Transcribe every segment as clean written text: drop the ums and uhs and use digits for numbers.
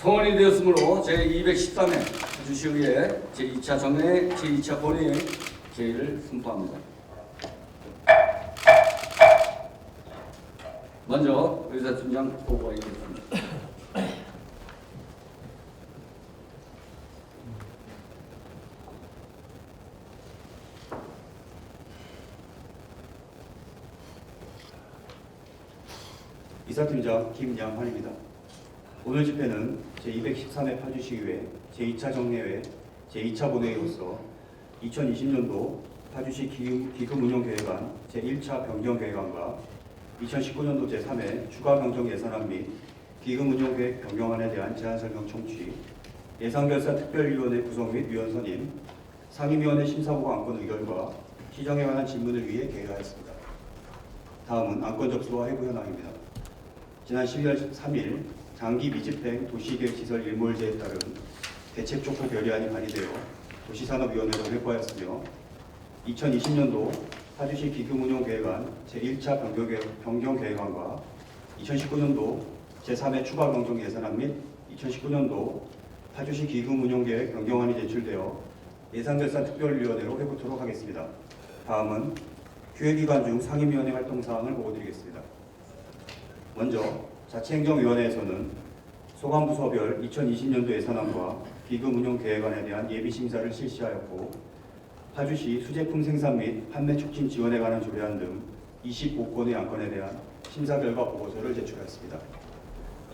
성원이 되었으므로 제213회 파주시의회 제2차 정례 제2차 본회의 개의를 선포합니다. 먼저 의사팀장 보고하겠습니다. 이사팀장 김양환입니다. 오늘 집회는 제213회 파주시의회 제2차 정례회 제2차 본회의로서 2020년도 파주시 기금운용계획안 제1차 변경계획안과 2019년도 제3회 추가 변경 예산안 및 기금운용계획 변경안에 대한 제안설명 청취, 예산결산 특별위원회 구성 및 위원 선임, 상임위원회 심사보고 안건 의결과 시정에 관한 질문을 위해 개의하였습니다. 다음은 안건 접수와 해부 현황입니다. 지난 12월 3일 장기 미집행 도시계획시설 일몰제에 따른 대책촉구 결의안이 발의되어 도시산업위원회로 회부하였으며 2020년도 파주시 기금운용계획안 제1차 변경계획안과 2019년도 제3회 추가 변경 예산안 및 2019년도 파주시 기금운용계획 변경안이 제출되어 예산결산 특별위원회로 회부토록 하겠습니다. 다음은 기획기간 중 상임위원회 활동사항을 보고드리겠습니다. 먼저 자치행정위원회에서는 소관부서별 2020년도 예산안과 기금운용계획안에 대한 예비심사를 실시하였고 파주시 수제품 생산 및 판매 촉진 지원에 관한 조례안 등 25건의 안건에 대한 심사 결과 보고서를 제출하였습니다.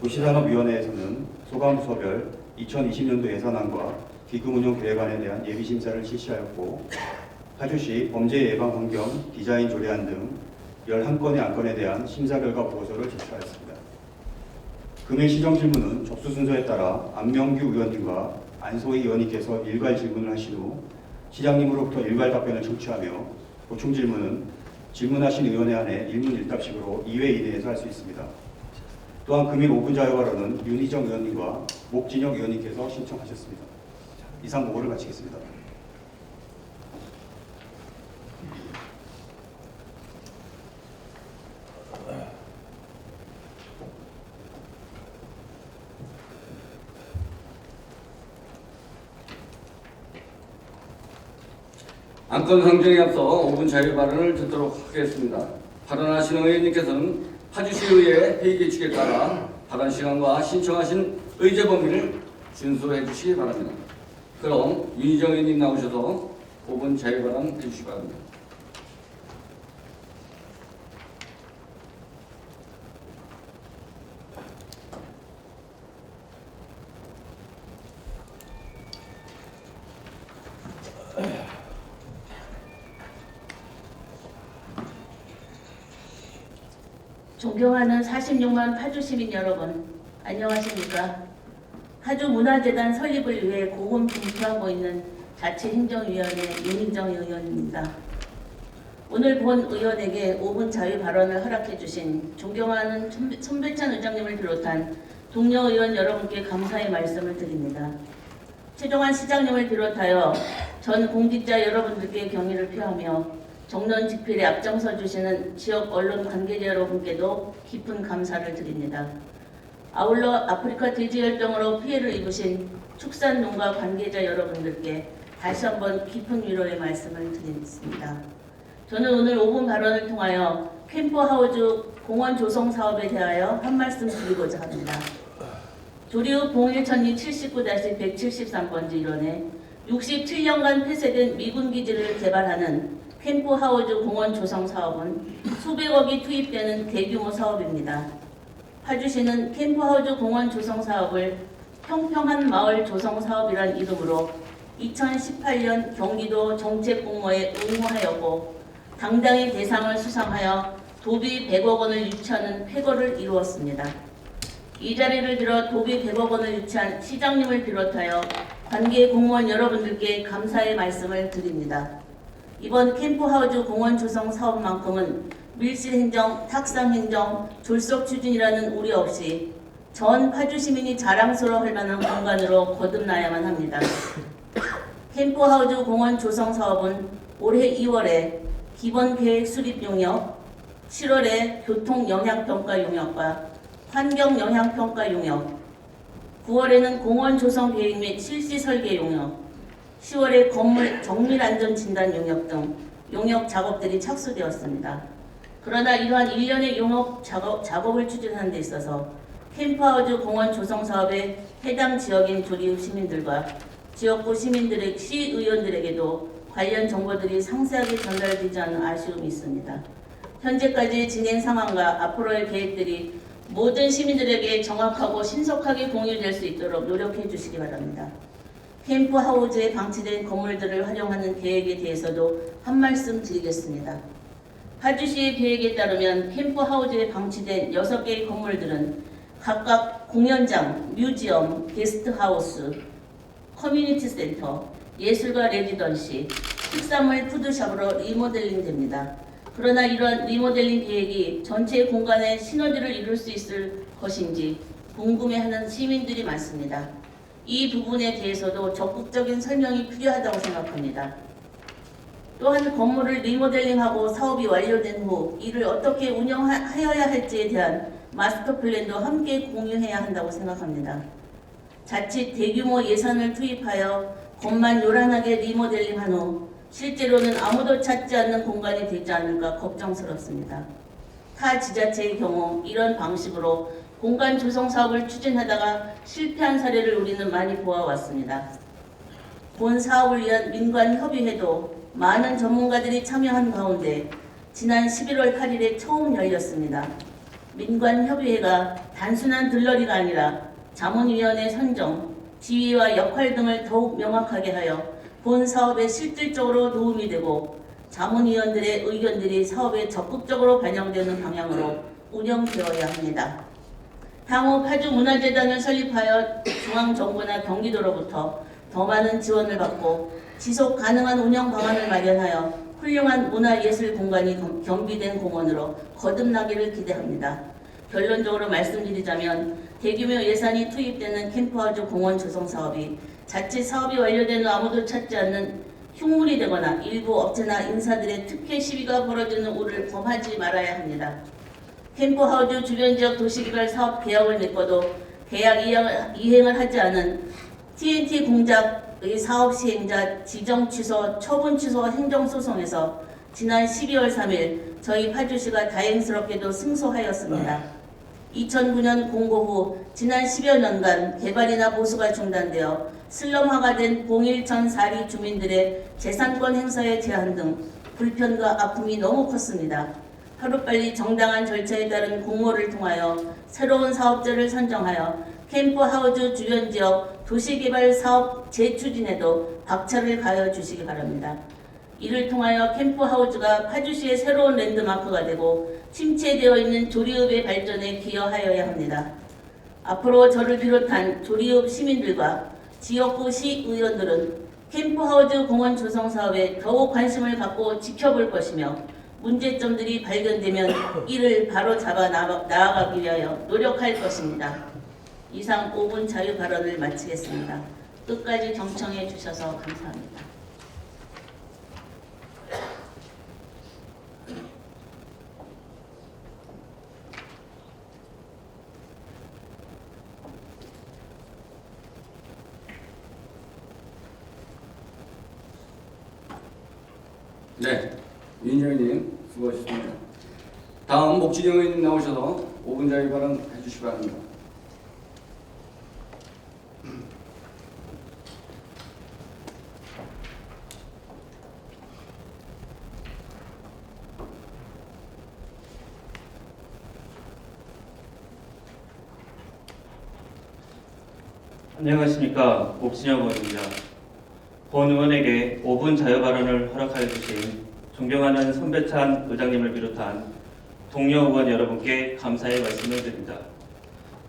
도시산업위원회에서는 소관부서별 2020년도 예산안과 기금운용계획안에 대한 예비심사를 실시하였고 파주시 범죄예방환경 디자인 조례안 등 11건의 안건에 대한 심사 결과 보고서를 제출하였습니다. 금일 시정 질문은 접수 순서에 따라 안명규 의원님과 안소희 의원님께서 일괄 질문을 하신 후 시장님으로부터 일괄 답변을 청취하며 보충 질문은 질문하신 의원에 한해 1문 1답식으로 2회 이내에서 할 수 있습니다. 또한 금일 5분 자유 발언은 윤희정 의원님과 목진혁 의원님께서 신청하셨습니다. 이상 보고를 마치겠습니다. 안건 상정에 앞서 5분 자유 발언을 듣도록 하겠습니다. 발언하시는 의원님께서는 파주시의회 회의 규칙에 따라 발언 시간과 신청하신 의제 범위를 준수해 주시기 바랍니다. 그럼 윤희정 의원님 나오셔서 5분 자유 발언 해주시기 바랍니다. 존경하는 46만 파주 시민 여러분, 안녕하십니까? 파주문화재단 설립을 위해 고군 분투하고 있는 자치행정위원회 윤희정 의원입니다. 오늘 본 의원에게 5분 자유 발언을 허락해 주신 존경하는 손배찬 의장님을 비롯한 동료 의원 여러분께 감사의 말씀을 드립니다. 최종환 시장님을 비롯하여 전 공직자 여러분들께 경의를 표하며 정론 집필에 앞장서 주시는 지역 언론 관계자 여러분께도 깊은 감사를 드립니다. 아울러 아프리카 돼지열병으로 피해를 입으신 축산농가 관계자 여러분들께 다시 한번 깊은 위로의 말씀을 드리겠습니다. 저는 오늘 5분 발언을 통하여 캠프하우즈 공원 조성 사업에 대하여 한 말씀 드리고자 합니다. 조리우 봉일천리 79-173번지 일원에 67년간 폐쇄된 미군 기지를 개발하는 캠프하우즈 공원 조성 사업은 수백억이 투입되는 대규모 사업입니다. 파주시는 캠프하우즈 공원 조성 사업을 평평한 마을 조성 사업이란 이름으로 2018년 경기도 정책공모에 응모하였고 당당히 대상을 수상하여 도비 100억 원을 유치하는 쾌거를 이루었습니다. 이 자리를 빌어 도비 100억 원을 유치한 시장님을 비롯하여 관계 공무원 여러분들께 감사의 말씀을 드립니다. 이번 캠프하우즈 공원 조성 사업만큼은 밀실행정, 탁상행정, 졸속 추진이라는 우려 없이 전 파주 시민이 자랑스러워할 만한 공간으로 거듭나야만 합니다. 캠프하우즈 공원 조성 사업은 올해 2월에 기본계획 수립 용역, 7월에 교통영향평가 용역과 환경영향평가 용역, 9월에는 공원 조성 계획 및 실시 설계 용역, 10월에 건물 정밀 안전 진단 용역 등 용역 작업들이 착수되었습니다. 그러나 이러한 일련의 용역 작업을 추진하는 데 있어서 캠프하우스 공원 조성 사업에 해당 지역인 조리읍 시민들과 지역구 시의원들에게도 관련 정보들이 상세하게 전달되지 않은 아쉬움이 있습니다. 현재까지 진행 상황과 앞으로의 계획들이 모든 시민들에게 정확하고 신속하게 공유될 수 있도록 노력해 주시기 바랍니다. 캠프하우스에 방치된 건물들을 활용하는 계획에 대해서도 한 말씀 드리겠습니다. 파주시의 계획에 따르면 캠프하우스에 방치된 6개의 건물들은 각각 공연장, 뮤지엄, 게스트하우스, 커뮤니티 센터, 예술가 레지던시, 특산물 푸드샵으로 리모델링 됩니다. 그러나 이러한 리모델링 계획이 전체 공간에 시너지를 이룰 수 있을 것인지 궁금해하는 시민들이 많습니다. 이 부분에 대해서도 적극적인 설명이 필요하다고 생각합니다. 또한 건물을 리모델링하고 사업이 완료된 후 이를 어떻게 운영하여야 할지에 대한 마스터 플랜도 함께 공유해야 한다고 생각합니다. 자칫 대규모 예산을 투입하여 것만 요란하게 리모델링한 후 실제로는 아무도 찾지 않는 공간이 되지 않을까 걱정스럽습니다. 타 지자체의 경우 이런 방식으로 공간 조성 사업을 추진하다가 실패한 사례를 우리는 많이 보아왔습니다. 본 사업을 위한 민관협의회도 많은 전문가들이 참여한 가운데 지난 11월 8일에 처음 열렸습니다. 민관협의회가 단순한 들러리가 아니라 자문위원회 선정, 지위와 역할 등을 더욱 명확하게 하여 본 사업에 실질적으로 도움이 되고 자문위원들의 의견들이 사업에 적극적으로 반영되는 방향으로 운영되어야 합니다. 향후 파주문화재단을 설립하여 중앙정부나 경기도로부터 더 많은 지원을 받고 지속 가능한 운영 방안을 마련하여 훌륭한 문화예술 공간이 겸비된 공원으로 거듭나기를 기대합니다. 결론적으로 말씀드리자면 대규모 예산이 투입되는 캠프하우스 공원 조성 사업이 자칫 사업이 완료된 후 아무도 찾지 않는 흉물이 되거나 일부 업체나 인사들의 특혜 시비가 벌어지는 우를 범하지 말아야 합니다. 캠프하우스 주변 지역 도시개발 사업 계약을 맺고도 계약 이행을 하지 않은 TNT 공작의 사업 시행자 지정 취소, 처분 취소 행정소송에서 지난 12월 3일 저희 파주시가 다행스럽게도 승소하였습니다. 2009년 공고 후 지난 10여 년간 개발이나 보수가 중단되어 슬럼화가 된 봉일천 사리 주민들의 재산권 행사에 제한 등 불편과 아픔이 너무 컸습니다. 하루빨리 정당한 절차에 따른 공모를 통하여 새로운 사업자를 선정하여 캠프하우스 주변 지역 도시개발 사업 재추진에도 박차를 가해 주시기 바랍니다. 이를 통하여 캠프하우스가 파주시의 새로운 랜드마크가 되고 침체되어 있는 조리읍의 발전에 기여하여야 합니다. 앞으로 저를 비롯한 조리읍 시민들과 지역구 시의원들은 캠프하우스 공원 조성 사업에 더욱 관심을 갖고 지켜볼 것이며 문제점들이 발견되면 이를 바로잡아 나아가기 위하여 노력할 것입니다. 이상 5분 자유 발언을 마치겠습니다. 끝까지 경청해 주셔서 감사합니다. 네, 윤정희님 수고하셨습니다. 다음 목진영 의원님 나오셔서 5분 자유 발언 해주시기 바랍니다. 안녕하십니까, 옥진영 의원입니다. 본 의원에게 5분 자유 발언을 허락하여 주신 존경하는 손배찬 의장님을 비롯한 동료 의원 여러분께 감사의 말씀을 드립니다.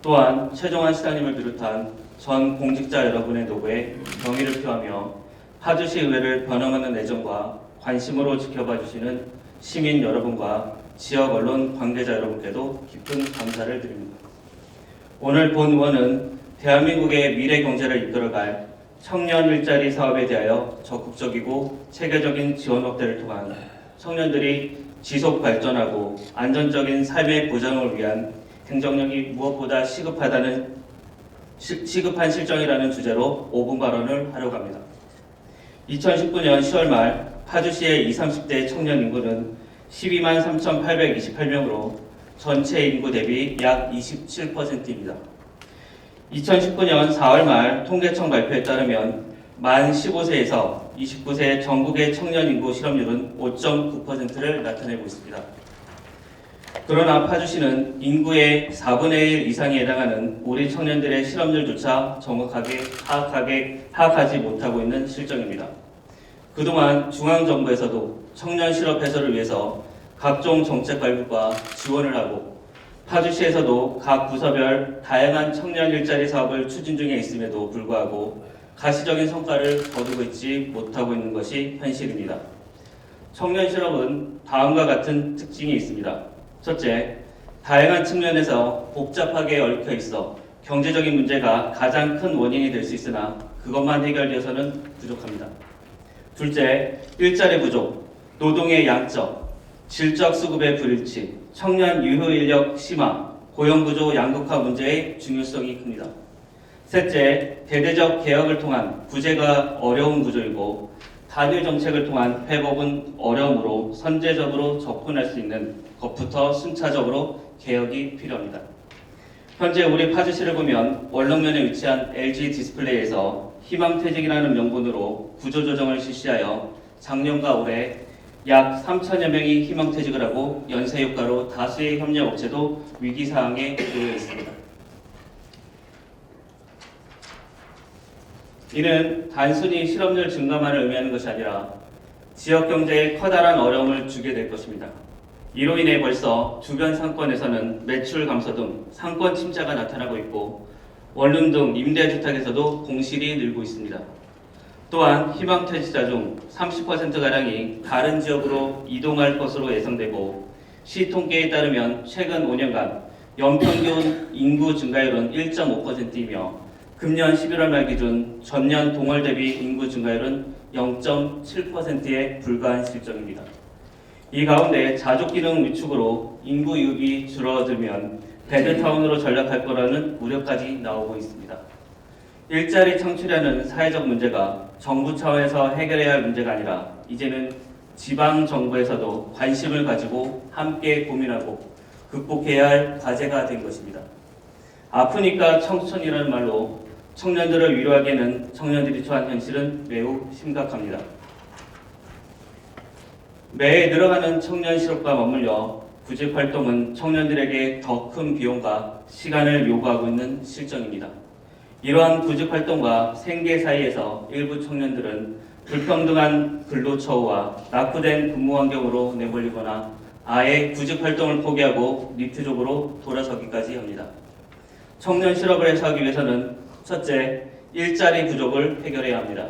또한 최종환 시장님을 비롯한 전 공직자 여러분의 노고에 경의를 표하며 파주시 의회를 변함없는 애정과 관심으로 지켜봐 주시는 시민 여러분과 지역 언론 관계자 여러분께도 깊은 감사를 드립니다. 오늘 본 의원은 대한민국의 미래 경제를 이끌어갈 청년 일자리 사업에 대하여 적극적이고 체계적인 지원 확대를 통한 청년들이 지속 발전하고 안정적인 삶의 보장을 위한 행정력이 무엇보다 시급하다는 시급한 실정이라는 주제로 5분 발언을 하려고 합니다. 2019년 10월 말 파주시의 20, 30대 청년 인구는 12만 3,828명으로 전체 인구 대비 약 27%입니다. 2019년 4월 말 통계청 발표에 따르면 만 15세에서 29세 전국의 청년 인구 실업률은 5.9%를 나타내고 있습니다. 그러나 파주시는 인구의 4분의 1 이상에 해당하는 우리 청년들의 실업률조차 정확하게 파악하지 못하고 있는 실정입니다. 그동안 중앙정부에서도 청년 실업 해소를 위해서 각종 정책 발굴과 지원을 하고 파주시에서도 각 부서별 다양한 청년 일자리 사업을 추진 중에 있음에도 불구하고 가시적인 성과를 거두고 있지 못하고 있는 것이 현실입니다. 청년 실업은 다음과 같은 특징이 있습니다. 첫째, 다양한 측면에서 복잡하게 얽혀 있어 경제적인 문제가 가장 큰 원인이 될 수 있으나 그것만 해결되어서는 부족합니다. 둘째, 일자리 부족, 노동의 양적, 질적 수급의 불일치, 청년 유효 인력 심화, 고용구조 양극화 문제의 중요성이 큽니다. 셋째, 대대적 개혁을 통한 구제가 어려운 구조이고 단일 정책을 통한 회복은 어려우므로 선제적으로 접근할 수 있는 것부터 순차적으로 개혁이 필요합니다. 현재 우리 파주시를 보면 원룸면에 위치한 LG 디스플레이에서 희망퇴직이라는 명분으로 구조조정을 실시하여 작년과 올해 약 3천여 명이 희망퇴직을 하고 연쇄효과로 다수의 협력업체도 위기사항에 놓여 있습니다. 이는 단순히 실업률 증가만을 의미하는 것이 아니라 지역 경제에 커다란 어려움을 주게 될 것입니다. 이로 인해 벌써 주변 상권에서는 매출 감소 등 상권 침체가 나타나고 있고 원룸 등 임대주택에서도 공실이 늘고 있습니다. 또한 희망퇴직자 중 30%가량이 다른 지역으로 이동할 것으로 예상되고 시 통계에 따르면 최근 5년간 연평균 인구 증가율은 1.5%이며 금년 11월 말 기준 전년 동월 대비 인구 증가율은 0.7%에 불과한 실정입니다. 이 가운데 자족기능 위축으로 인구 유입이 줄어들면 베드타운으로 전락할 거라는 우려까지 나오고 있습니다. 일자리 창출하는 사회적 문제가 정부 차원에서 해결해야 할 문제가 아니라 이제는 지방 정부에서도 관심을 가지고 함께 고민하고 극복해야 할 과제가 된 것입니다. 아프니까 청춘이라는 말로 청년들을 위로하기에는 청년들이 처한 현실은 매우 심각합니다. 매해 늘어가는 청년 실업과 맞물려 구직 활동은 청년들에게 더 큰 비용과 시간을 요구하고 있는 실정입니다. 이러한 구직 활동과 생계 사이에서 일부 청년들은 불평등한 근로 처우와 낙후된 근무 환경으로 내몰리거나 아예 구직 활동을 포기하고 니트족으로 돌아서기까지 합니다. 청년 실업을 해소하기 위해서는 첫째, 일자리 부족을 해결해야 합니다.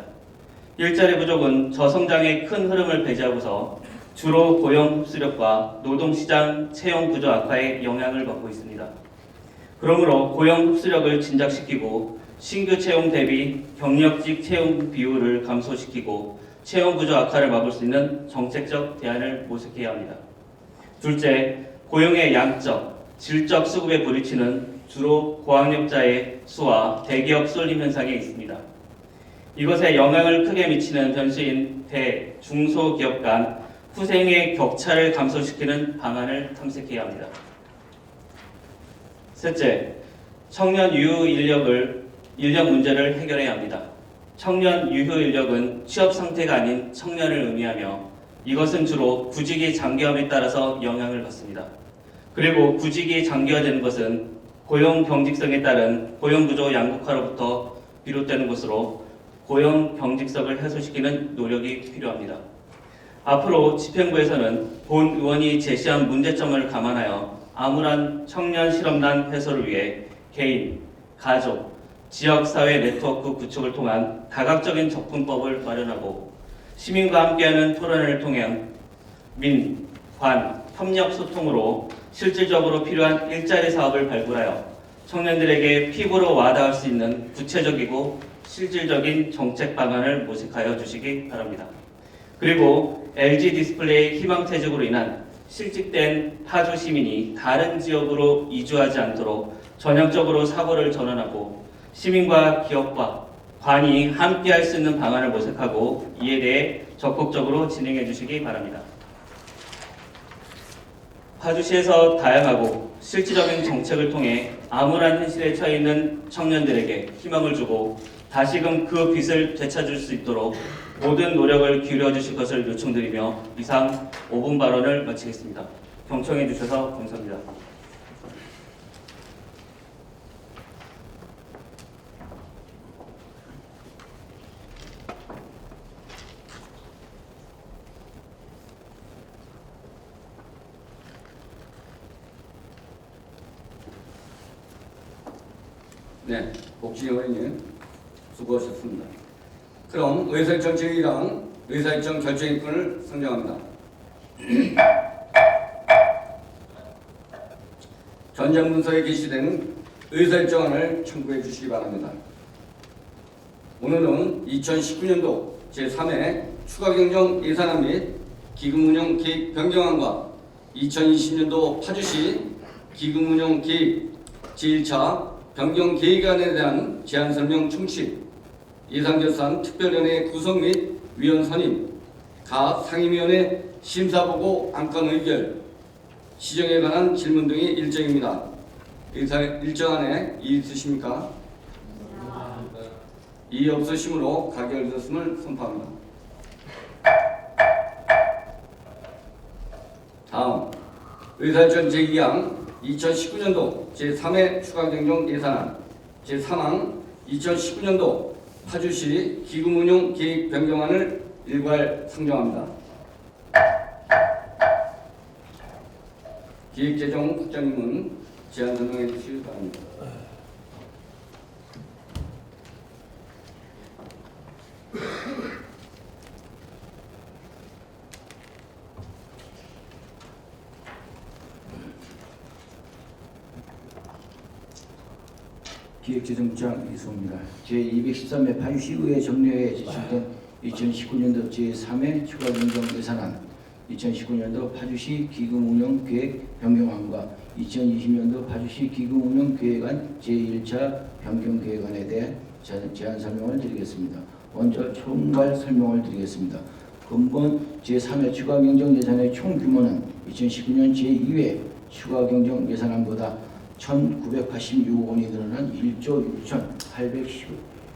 일자리 부족은 저성장의 큰 흐름을 배제하고서 주로 고용 흡수력과 노동시장 채용 구조 악화에 영향을 받고 있습니다. 그러므로 고용 흡수력을 진작시키고 신규 채용 대비 경력직 채용 비율을 감소시키고 채용 구조 악화를 막을 수 있는 정책적 대안을 모색해야 합니다. 둘째, 고용의 양적, 질적 수급의 불일치는 주로 고학력자의 수와 대기업 쏠림 현상에 있습니다. 이것에 영향을 크게 미치는 변수인 대, 중소기업 간 후생의 격차를 감소시키는 방안을 탐색해야 합니다. 셋째, 청년 유효 인력 문제를 해결해야 합니다. 청년 유효 인력은 취업 상태가 아닌 청년을 의미하며 이것은 주로 구직이 장기화에 따라서 영향을 받습니다. 그리고 구직이 장기화되는 것은 고용 경직성에 따른 고용구조 양극화로부터 비롯되는 것으로 고용 경직성을 해소시키는 노력이 필요합니다. 앞으로 집행부에서는 본 의원이 제시한 문제점을 감안하여 암울한 청년 실업난 해소를 위해 개인, 가족, 지역사회 네트워크 구축을 통한 다각적인 접근법을 마련하고 시민과 함께하는 토론회를 통해 민, 관, 협력 소통으로 실질적으로 필요한 일자리 사업을 발굴하여 청년들에게 피부로 와닿을 수 있는 구체적이고 실질적인 정책 방안을 모색하여 주시기 바랍니다. 그리고 LG 디스플레이 희망퇴직으로 인한 실직된 파주 시민이 다른 지역으로 이주하지 않도록 전향적으로 사고를 전환하고 시민과 기업과 관이 함께할 수 있는 방안을 모색하고 이에 대해 적극적으로 진행해 주시기 바랍니다. 파주시에서 다양하고 실질적인 정책을 통해 암울한 현실에 처해 있는 청년들에게 희망을 주고 다시금 그 빛을 되찾을 수 있도록 모든 노력을 기울여 주실 것을 요청드리며 이상 5분 발언을 마치겠습니다. 경청해 주셔서 감사합니다. 네, 복지영 의원님 수고하셨습니다. 그럼 의사일정제1랑 의사일정 결정인권을 선정합니다. 전장 문서에 게시된 의사일정안을 청구해 주시기 바랍니다. 오늘은 2019년도 제3회 추가경정 예산안 및 기금운용 계획 변경안과 2020년도 파주시 기금운용 계획 제1차 변경 계획안에 대한 제안 설명 청취, 예산결산 특별위원회 구성 및 위원 선임, 각 상임위원회 심사보고 안건 의결, 시정에 관한 질문 등의 일정입니다. 일정안에 이의 있으십니까? 이의 없으시므로 가결되었음을 선포합니다. 다음 의사일정 제2항 2019년도 제3회 추가경정 예산안 제3항 2019년도 파주시 기금운용 계획 변경안을 일괄 상정합니다. 기획재정 국장님은 제안 설명해 주시기 바랍니다. 기획재정부장 이수호입니다. 제213회 파주시의회 정례회에 제출된 2019년도 제3회 추가경정 예산안, 2019년도 파주시 기금운용계획 변경안과 2020년도 파주시 기금운용계획안 제1차 변경계획안에 대해 제안 설명을 드리겠습니다. 먼저 총괄 설명을 드리겠습니다. 근본 제3회 추가경정 예산의 총 규모는 2019년 제2회 추가경정 예산안보다 1,986억 원이 늘어난 1조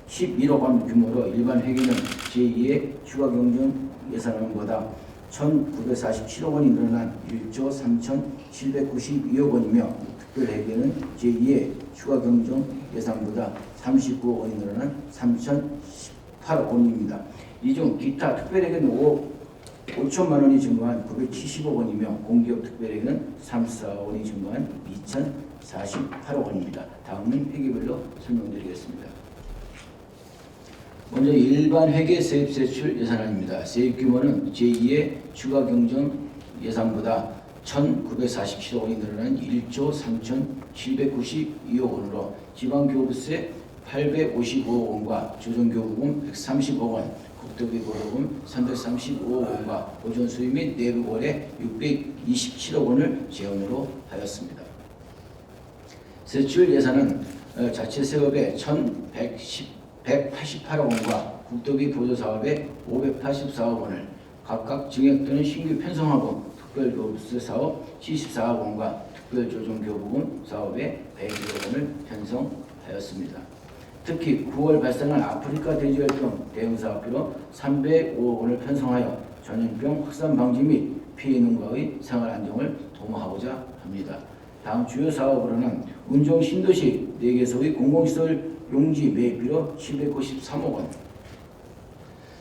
6,811억 원 규모로 일반 회계는 제2회 추가경정 예산안보다 1,947억 원이 늘어난 1조 3,792억 원이며 특별회계는 제2회 추가경정 예산보다 39억 원이 늘어난 3,018억 원입니다. 이 중 기타 특별회계는 5천만 원이 증가한 970억 원이며 공기업 특별회계는 34억 원이 증가한 2,048억 원입니다. 다음은 회계별로 설명드리겠습니다. 먼저 일반 회계 세입 세출 예산안입니다. 세입 규모는 제2의 추가경정 예산보다 1,947억 원이 늘어난 1조 3,792억 원으로 지방교부세 855억 원과 조정교부금 130억 원, 국토비보조금 335억 원과 보존수입 및 내부거래 627억 원을 재원으로 하였습니다. 세출 예산은 자체 세업에 1,188억 원과 국토비 보조사업에 584억 원을 각각 증액 또는 신규 편성하고 특별교부세 사업 74억 원과 특별조정교부금 사업에 101억 원을 편성하였습니다. 특히 9월 발생한 아프리카 돼지열병 대응사업비로 305억 원을 편성하여 전염병 확산 방지 및 피해 농가의 생활 안정을 도모하고자 합니다. 다음 주요 사업으로는 운정 신도시 4개소의 공공시설 용지 매입비로 793억 원,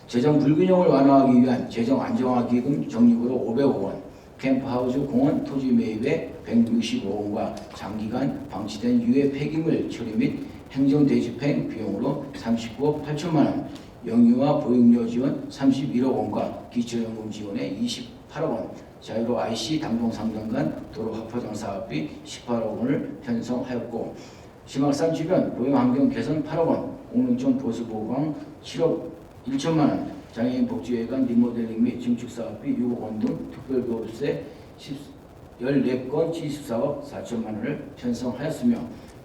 재정 불균형을 완화하기 위한 재정 안정화 기금 적립으로 500억 원, 캠프하우스 공원 토지 매입에 165억 원과 장기간 방치된 유해 폐기물 처리 및 행정 대집행 비용으로 39억 8천만 원, 영유아 보육료 지원 31억 원과 기초연금 지원에 28억 원, 자유로 IC 당동상등간 도로 확포장 사업비 18억 원을 편성하였고, 심악산 주변 보행환경 개선 8억 원, 옥릉촌 보수보강 7억 1천만 원, 장애인 복지회관 리모델링 및 증축 사업비 6억 원 등 특별교부세 14건 74억 4천만 원을 편성하였으며,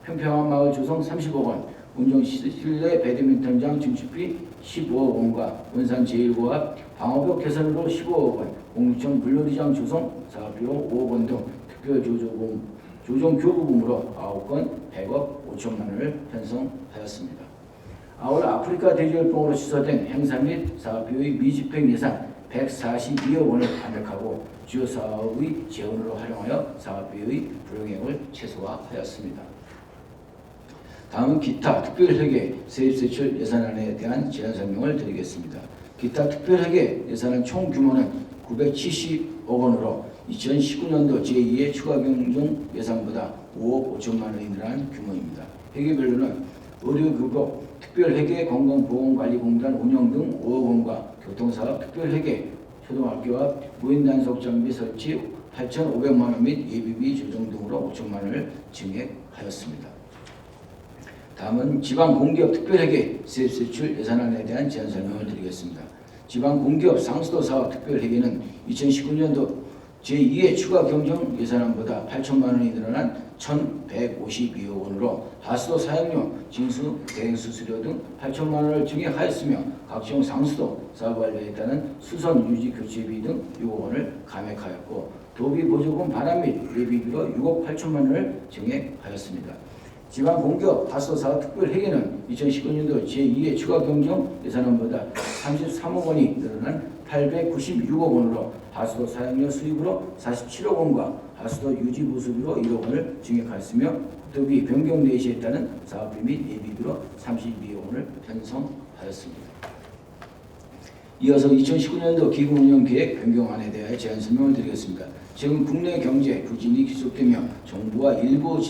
평평한 마을 조성 30억 원, 운정 실내 배드민턴장 증축비 15억 원과 원산 제1고압 방어벽 개선으로 15억 원, 공유청 물놀이장 조성 사업비용 5억 원 등 특별 조정 교부금으로 9건 100억 5천만 원을 편성하였습니다. 아울 아프리카 돼지열병으로 취소된 행사 및 사업비의 미집행 예산 142억 원을 감액하고 주요 사업의 재원으로 활용하여 사업비의 불용액을 최소화하였습니다. 다음은 기타 특별회계 세입세출 예산안에 대한 제안 설명을 드리겠습니다. 기타 특별회계 예산안 총 규모는 970억 원으로 2019년도 제2의 추가경정 예산보다 5억 5천만 원이 늘어난 규모입니다. 회계별로는 의료급여 특별회계 건강보험관리공단 운영 등 5억 원과 교통사업 특별회계 초등학교와 무인단속 장비 설치 8,500만 원 및 예비비 조정 등으로 5천만 원을 증액하였습니다. 다음은 지방공기업 특별회계 세입세출 예산안에 대한 제안 설명을 드리겠습니다. 지방공기업 상수도 사업 특별회계는 2019년도 제2의 추가 경정 예산안보다 8천만 원이 늘어난 1,152억 원으로 하수도 사용료, 징수, 대행수수료 등 8천만 원을 증액하였으며 각종 상수도 사업 관련에 따른 수선 유지 교체비 등 6억 원을 감액하였고 도비 보조금 반환 및 예비비로 6억 8천만 원을 증액하였습니다. 지방공기업 하수도 사업 특별회계는 2019년도 제2의 추가 경정 예산안보다 33억 원이 늘어난 896억 원으로 하수도 사용료 수입으로 47억 원과 하수도 유지 보수비로 1억 원을 증액하였으며 국토비 변경 내시에 따른 사업비 및 예비비로 32억 원을 편성하였습니다. 이어서 2019년도 기금운영계획 변경안에 대해 제안 설명을 드리겠습니다. 지금 국내 경제 부진이 계속되며 정부와 일부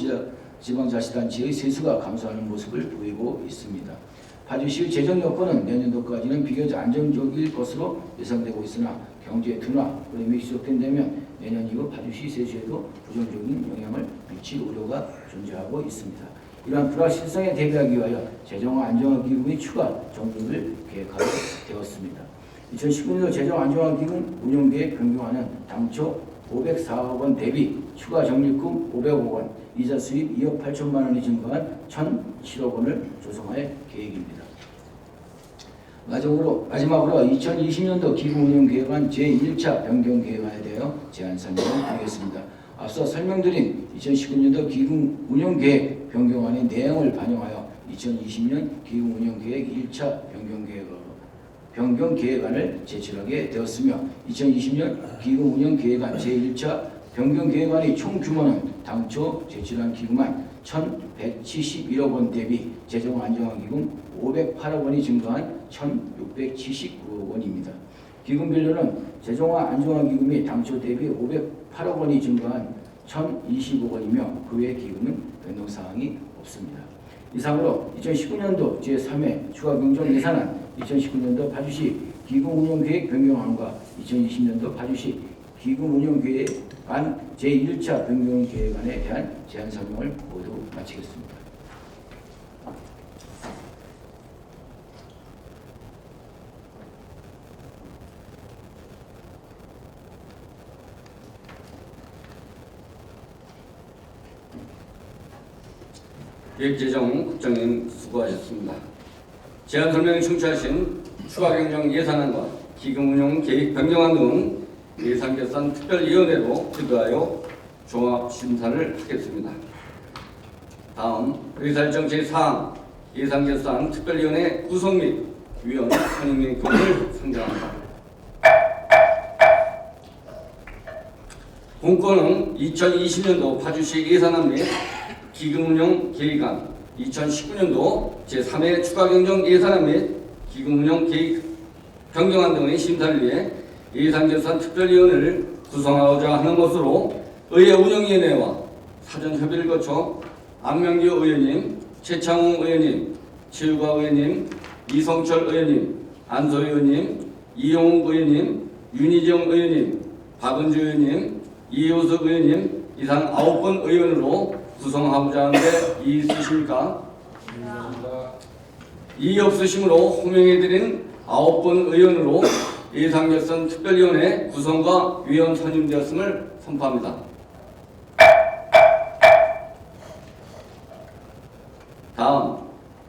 지방자치단체의 세수가 감소하는 모습을 보이고 있습니다. 파주시의 재정 여건은 내년도까지는 비교적 안정적일 것으로 예상되고 있으나 경제 둔화 흐름이 지속된다면 내년 이후 파주시 세수에도 부정적인 영향을 미칠 우려가 존재하고 있습니다. 이러한 불확실성에 대비하기 위하여 재정 안정화 기금의 추가 정립을 계획하게 되었습니다. 2019년도 재정 안정화 기금 운영계획 변경안은 당초 504억 원 대비 추가 적립금 500억 원, 이자 수입 2억 8천만 원이 증가한 1,007억 원을 조성할 계획입니다. 마지막으로 2020년도 기금운영계획안 제1차 변경계획안에 대하여 제안 설명을 드리겠습니다. 앞서 설명드린 2019년도 기금운영계획 변경안의 내용을 반영하여 2020년 기금운영계획 1차 변경계획안을 제출하게 되었으며 2020년 기금운영계획안 제1차 변경계획안의 총 규모는 당초 제출한 기금안 1,171억 원 대비 재정 안정화기금 508억 원이 증가한 1,679억 원입니다. 기금별로는 재정화 안정화기금이 당초 대비 508억 원이 증가한 1,020억 원이며 그 외 기금은 변동사항이 없습니다. 이상으로 2019년도 제3회 추가경정 예산안, 2019년도 파주시 기금운영계획 변경안과 2020년도 파주시 기금운영계획안 제1차 변경계획안에 대한 제안 설명을 모두 마치겠습니다. 기획재정 국장님 수고하셨습니다. 제안 설명에 청취하신 추가경정 예산안과 기금운용 계획 변경안 등 예산결산 특별위원회로 투표하여 종합심사를 하겠습니다. 다음 의사일정 제4항 예산결산 특별위원회 구성 및 위원 선임의 규칙을 상정합니다. 본건은 2020년도 파주시 예산안 및 기금운용 계획안, 2019년도 제3회 추가경정 예산안 및 기금운용 계획 변경안 등의 심사를 위해 예산결산 특별위원회를 구성하고자 하는 것으로 의회 운영위원회와 사전협의를 거쳐 안명규 의원님, 최창웅 의원님, 최유과 의원님, 이성철 의원님, 안소희 의원님, 이용욱 의원님, 윤희정 의원님, 박은주 의원님, 이효석 의원님 이상 9분 의원으로 구성하고자 하는데 이의 있으십니까? 이의 없으시므로 호명해드린 9분 의원으로 예산결산 특별위원회 구성과 위원 선임되었음을 선포합니다.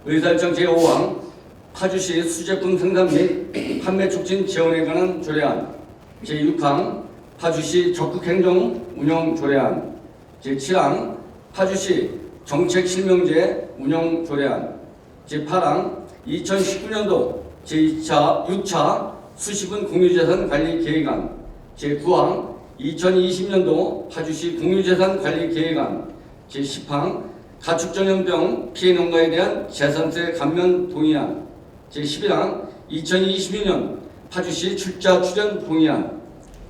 의사일정 제5항 파주시 수제품 생산 및 판매 촉진 지원에 관한 조례안, 제6항 파주시 적극행정 운영 조례안, 제7항 파주시 정책실명제 운영 조례안, 제8항 2019년도 제6차 수시분 공유재산 관리 계획안, 제9항 2020년도 파주시 공유재산 관리 계획안, 제10항 가축전염병 피해 농가에 대한 재산세 감면 동의안, 제11항 2022년 파주시 출자 출연 동의안,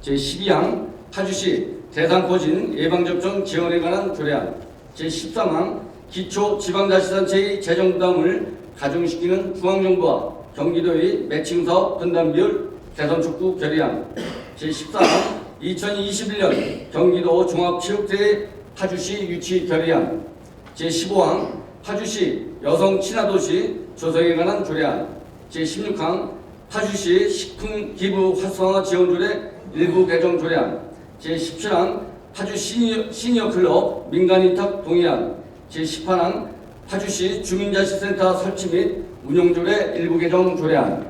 제12항 파주시 대상포진 예방접종 지원에 관한 조례안, 제13항 기초지방자치단체의 재정부담을 가중시키는 중앙정부와 경기도의 매칭사업 분담비율 개선 촉구 결의안, 제14항 2021년 경기도 종합체육대회 파주시 유치 결의안, 제15항 파주시 여성 친화도시 조성에 관한 조례안, 제16항 파주시 식품 기부 활성화 지원 조례 일부 개정 조례안, 제17항 파주 시니어 클럽 민간 위탁 동의안, 제18항 파주시 주민자치센터 설치 및 운영 조례 일부 개정 조례안,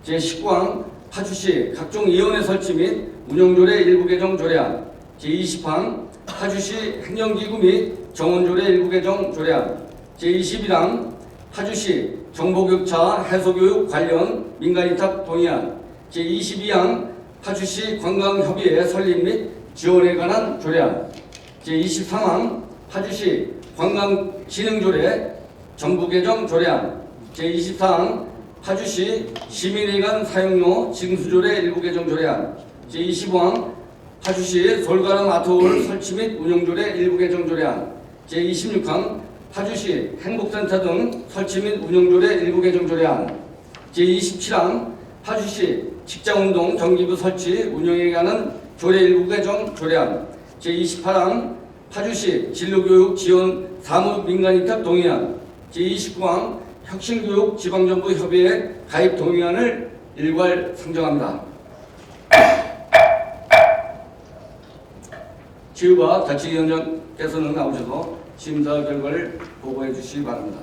제19항 파주시 각종 위원회 설치 및 운영 조례 일부 개정 조례안, 제20항 파주시 행정기구 및 정원조례 일부 개정 조례안, 제21항 파주시 정보격차 해소교육 관련 민간위탁 동의안, 제22항 파주시 관광협의회 설립 및 지원에 관한 조례안, 제23항 파주시 관광진흥조례 정부 개정 조례안, 제24항 파주시 시민회관 사용료 징수조례 일부 개정 조례안, 제25항 파주시 솔가람 아트홀 설치 및 운영조례 일부 개정 조례안, 제26항 파주시 행복센터 등 설치 및 운영조례 일부 개정 조례안, 제27항 파주시 직장운동 경기부 설치 운영에 관한 조례 일부 개정 조례안, 제28항 파주시 진로교육 지원 사무 민간위탁 동의안, 제29항 혁신교육 지방정부 협의회 가입 동의안을 일괄 상정합니다. 지우가 자치위원장께서는 나오셔서 심사 결과를 보고해 주시기 바랍니다.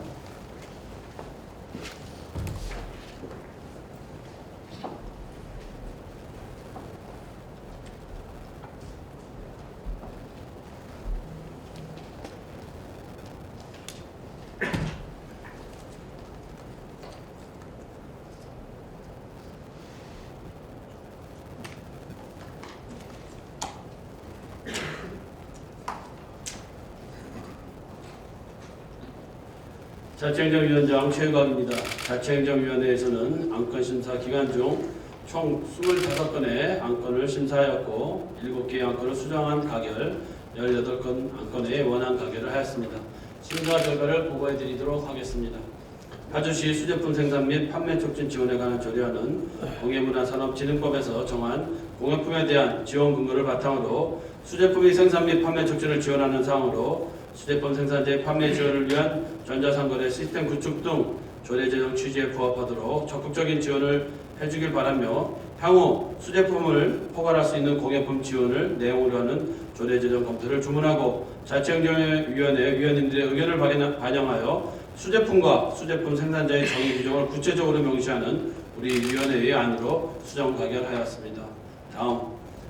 자치행정위원장 최유각입니다. 자치행정위원회에서는 안건심사 기간 중 총 25건의 안건을 심사하였고 7개의 안건을 수정한 가결, 18건 안건의 원안 가결을 하였습니다. 심사 결과를 보고해 드리도록 하겠습니다. 파주시 수제품 생산 및 판매 촉진 지원에 관한 조례안은 공예문화산업진흥법에서 정한 공예품에 대한 지원 근거를 바탕으로 수제품의 생산 및 판매 촉진을 지원하는 사항으로 수제품 생산자의 판매 지원을 위한 전자상거래 시스템 구축 등 조례 제정 취지에 부합하도록 적극적인 지원을 해주길 바라며 향후 수제품을 포괄할 수 있는 공예품 지원을 내용으로 하는 조례 제정 검토를 주문하고 자치행정위원회 위원님들의 의견을 반영하여 수제품과 수제품 생산자의 정의 규정을 구체적으로 명시하는 우리 위원회의 안으로 수정 가결하였습니다. 다음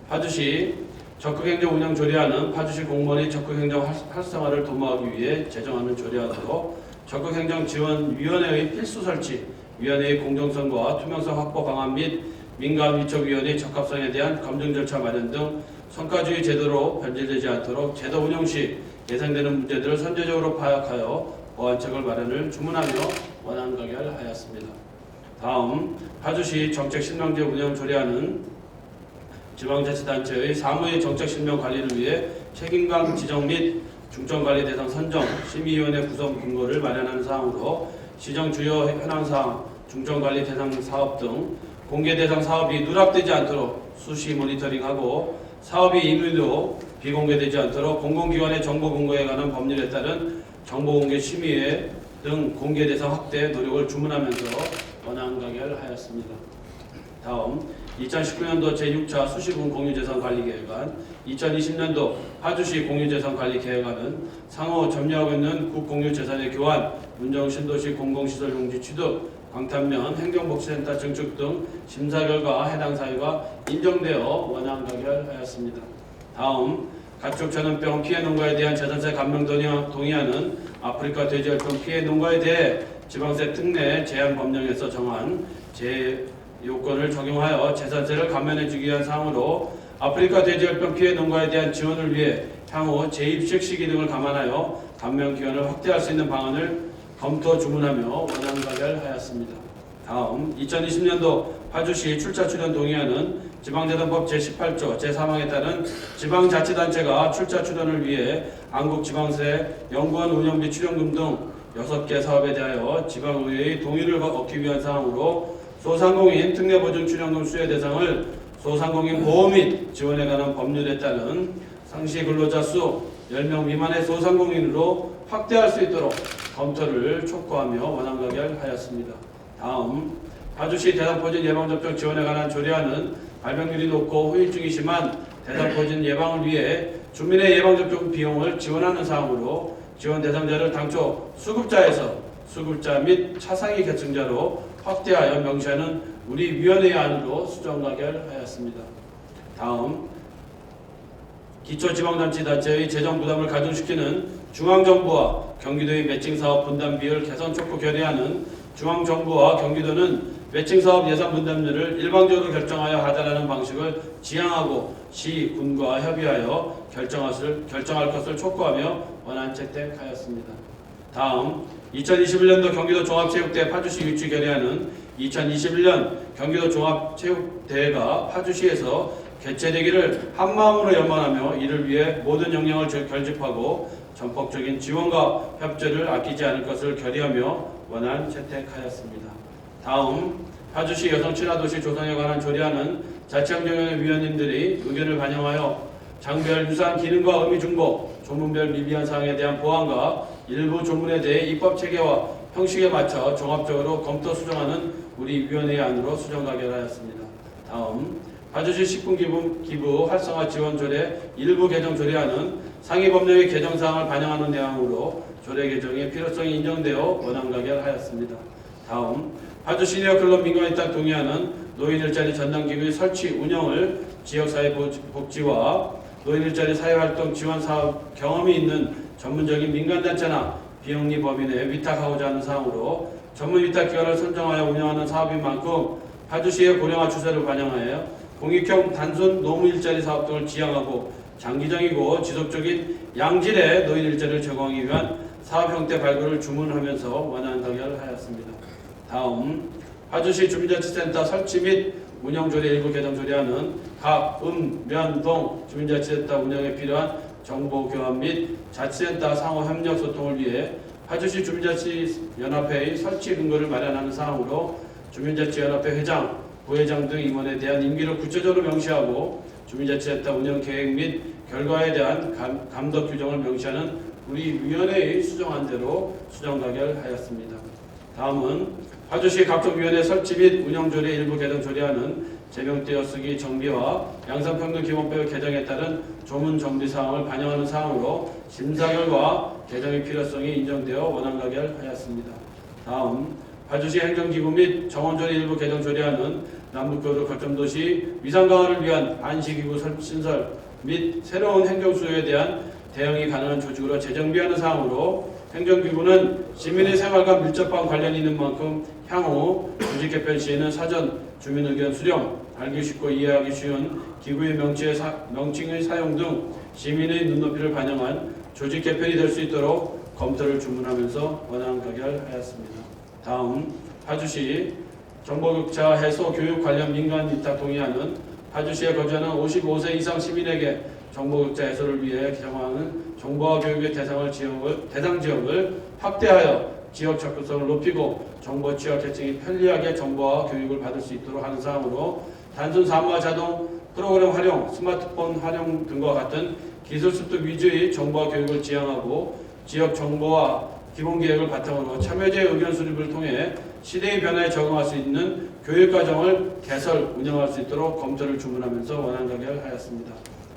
파주시 적극행정 운영 조례안은 파주시 공무원의 적극행정 활성화를 도모하기 위해 제정하는 조례안으로 적극행정지원위원회의 필수 설치, 위원회의 공정성과 투명성 확보 방안 및 민간위촉위원회의 적합성에 대한 검증 절차 마련 등 성과주의 제도로 변질되지 않도록 제도 운영 시 예상되는 문제들을 선제적으로 파악하여 보완책을 마련을 주문하며 원안 가결하였습니다. 다음 파주시 정책실명제 운영 조례안은 지방자치단체의 사무의 정책실명 관리를 위해 책임감 지정 및 중점관리 대상 선정, 심의위원회 구성 근거를 마련하는 사항으로 시정 주요 현황사항, 중점관리 대상 사업 등 공개 대상 사업이 누락되지 않도록 수시 모니터링하고 사업이 임의로 비공개되지 않도록 공공기관의 정보 공개에 관한 법률에 따른 정보공개 심의회 등 공개 대상 확대 노력을 주문하면서 원안 가결하였습니다. 다음 2019년도 제6차 수시군 공유재산관리계획안, 2020년도 파주시 공유재산관리계획안은 상호 점유하고 있는 국공유재산의 교환, 문정신도시 공공시설 용지 취득, 광탄면 행정복지센터 증축 등 심사 결과 해당 사유가 인정되어 원안 가결하였습니다. 다음 가축 전염병 피해 농가에 대한 재산세 감면 동의안은 아프리카 돼지열병 피해 농가에 대해 지방세 특례 제한 법령에서 정한 요건을 적용하여 재산세를 감면해주기 위한 사항으로 아프리카 돼지열병 피해 농가에 대한 지원을 위해 향후 재입식 시기 등을 감안하여 감면 기간을 확대할 수 있는 방안을 검토 주문하며 원안 가결하였습니다. 다음 2020년도 파주시 출자 출연 동의안은 지방재단법 제18조 제3항에 따른 지방자치단체가 출자 출연을 위해 안국지방세, 연구원 운영비 출연금 등 6개 사업에 대하여 지방의회의 동의를 얻기 위한 사항으로 소상공인 특례보증 출연금 수혜 대상을 소상공인 보호 및 지원에 관한 법률에 따른 상시 근로자 수 10명 미만의 소상공인으로 확대할 수 있도록 검토를 촉구하며 원안 가결하였습니다. 다음 파주시 대상포진 예방접종 지원에 관한 조례안은 발병률이 높고 후유증이 심한 대상포진 예방을 위해 주민의 예방접종 비용을 지원하는 사항으로 지원 대상자를 당초 수급자에서 수급자 및 차상위 계층자로 확대하여 명시하는 우리 위원회의 안으로 수정 가결하였습니다. 다음 기초지방자치단체의 재정 부담을 가중시키는 중앙정부와 경기도의 매칭사업 분담 비율 개선 촉구 결의안은 중앙정부와 경기도는 매칭사업 예산 분담률을 일방적으로 결정하여 하자라는 방식을 지향하고 시, 군과 협의하여 결정할 것을 촉구하며 원안 채택하였습니다. 다음 2021년도 경기도 종합체육대회 파주시 유치 결의안은 2021년 경기도 종합체육대회가 파주시에서 개최되기를 한마음으로 염원하며 이를 위해 모든 역량을 결집하고 전폭적인 지원과 협조를 아끼지 않을 것을 결의하며 원안 채택하였습니다. 다음 파주시 여성 친화도시 조성에 관한 조례안은 자치행정위원회 위원님들이 의견을 반영하여 장별 유사한 기능과 의미 중복, 조문별 미비한 사항에 대한 보완과 일부 조문에 대해 입법 체계와 형식에 맞춰 종합적으로 검토 수정하는 우리 위원회의 안으로 수정 가결하였습니다. 다음 파주시 식품 기부 활성화 지원 조례 일부 개정 조례안은 상위 법령의 개정 사항을 반영하는 내용으로 조례 개정의 필요성이 인정되어 원안 가결하였습니다. 다음 파주 시니어클럽 민간입단 동의안은 노인 일자리 전담기구의 설치 운영을 지역사회복지와 노인 일자리 사회활동 지원 사업 경험이 있는 전문적인 민간단체나 비영리 법인에 위탁하고자 하는 사항으로 전문 위탁기관을 선정하여 운영하는 사업인 만큼 파주시의 고령화 추세를 반영하여 공익형 단순 노무 일자리 사업 등을 지향하고 장기적이고 지속적인 양질의 노인 일자리를 제공하기 위한 사업 형태 발굴을 주문하면서 원안 가결하였습니다. 다음 파주시 주민자치센터 설치 및 운영 조례 일부 개정 조례안은 각 면, 동 주민자치센터 운영에 필요한 정보 교환 및 자치센터 상호 협력 소통을 위해 파주시 주민자치연합회의 설치 근거를 마련하는 사항으로 주민자치연합회 회장, 부회장 등 임원에 대한 임기를 구체적으로 명시하고 주민자치센터 운영 계획 및 결과에 대한 감독 규정을 명시하는 우리 위원회의 수정안 대로 수정 가결하였습니다. 다음은 파주시 각종 위원회 설치 및 운영 조례 일부 개정 조례안은 제명 떼어쓰기 정비와 양산평등 기본법 개정에 따른 조문 정비 사항을 반영하는 사항으로 심사 결과 개정의 필요성이 인정되어 원안 가결하였습니다. 다음 파주시 행정기구 및 정원조례 일부 개정 조례안은 남북교류 거점도시 위상 강화를 위한 안시기구 신설 및 새로운 행정수요에 대한 대응이 가능한 조직으로 재정비하는 사항으로 행정기구는 시민의 생활과 밀접한 관련이 있는 만큼 향후 조직 개편 시에는 사전 주민 의견 수렴, 알기 쉽고 이해하기 쉬운 기구의 명칭의 사용 등 시민의 눈높이를 반영한 조직 개편이 될 수 있도록 검토를 주문하면서 원안 가결하였습니다. 다음 파주시 정보격차 해소 교육 관련 민간 위탁 동의안은 파주시에 거주하는 55세 이상 시민에게 정보격차 해소를 위해 개정하는 정보화 교육의 대상 지역을 확대하여 지역 접근성을 높이고 정보 취약 계층이 편리하게 정보화 교육을 받을 수 있도록 하는 사항으로 단순 사무와 자동 프로그램 활용, 스마트폰 활용 등과 같은 기술 습득 위주의 정보화 교육을 지향하고 지역 정보화 기본계획을 바탕으로 참여자의 의견 수립을 통해 시대의 변화에 적응할 수 있는 교육과정을 개설, 운영할 수 있도록 검토를 주문하면서 원안 가결하였습니다.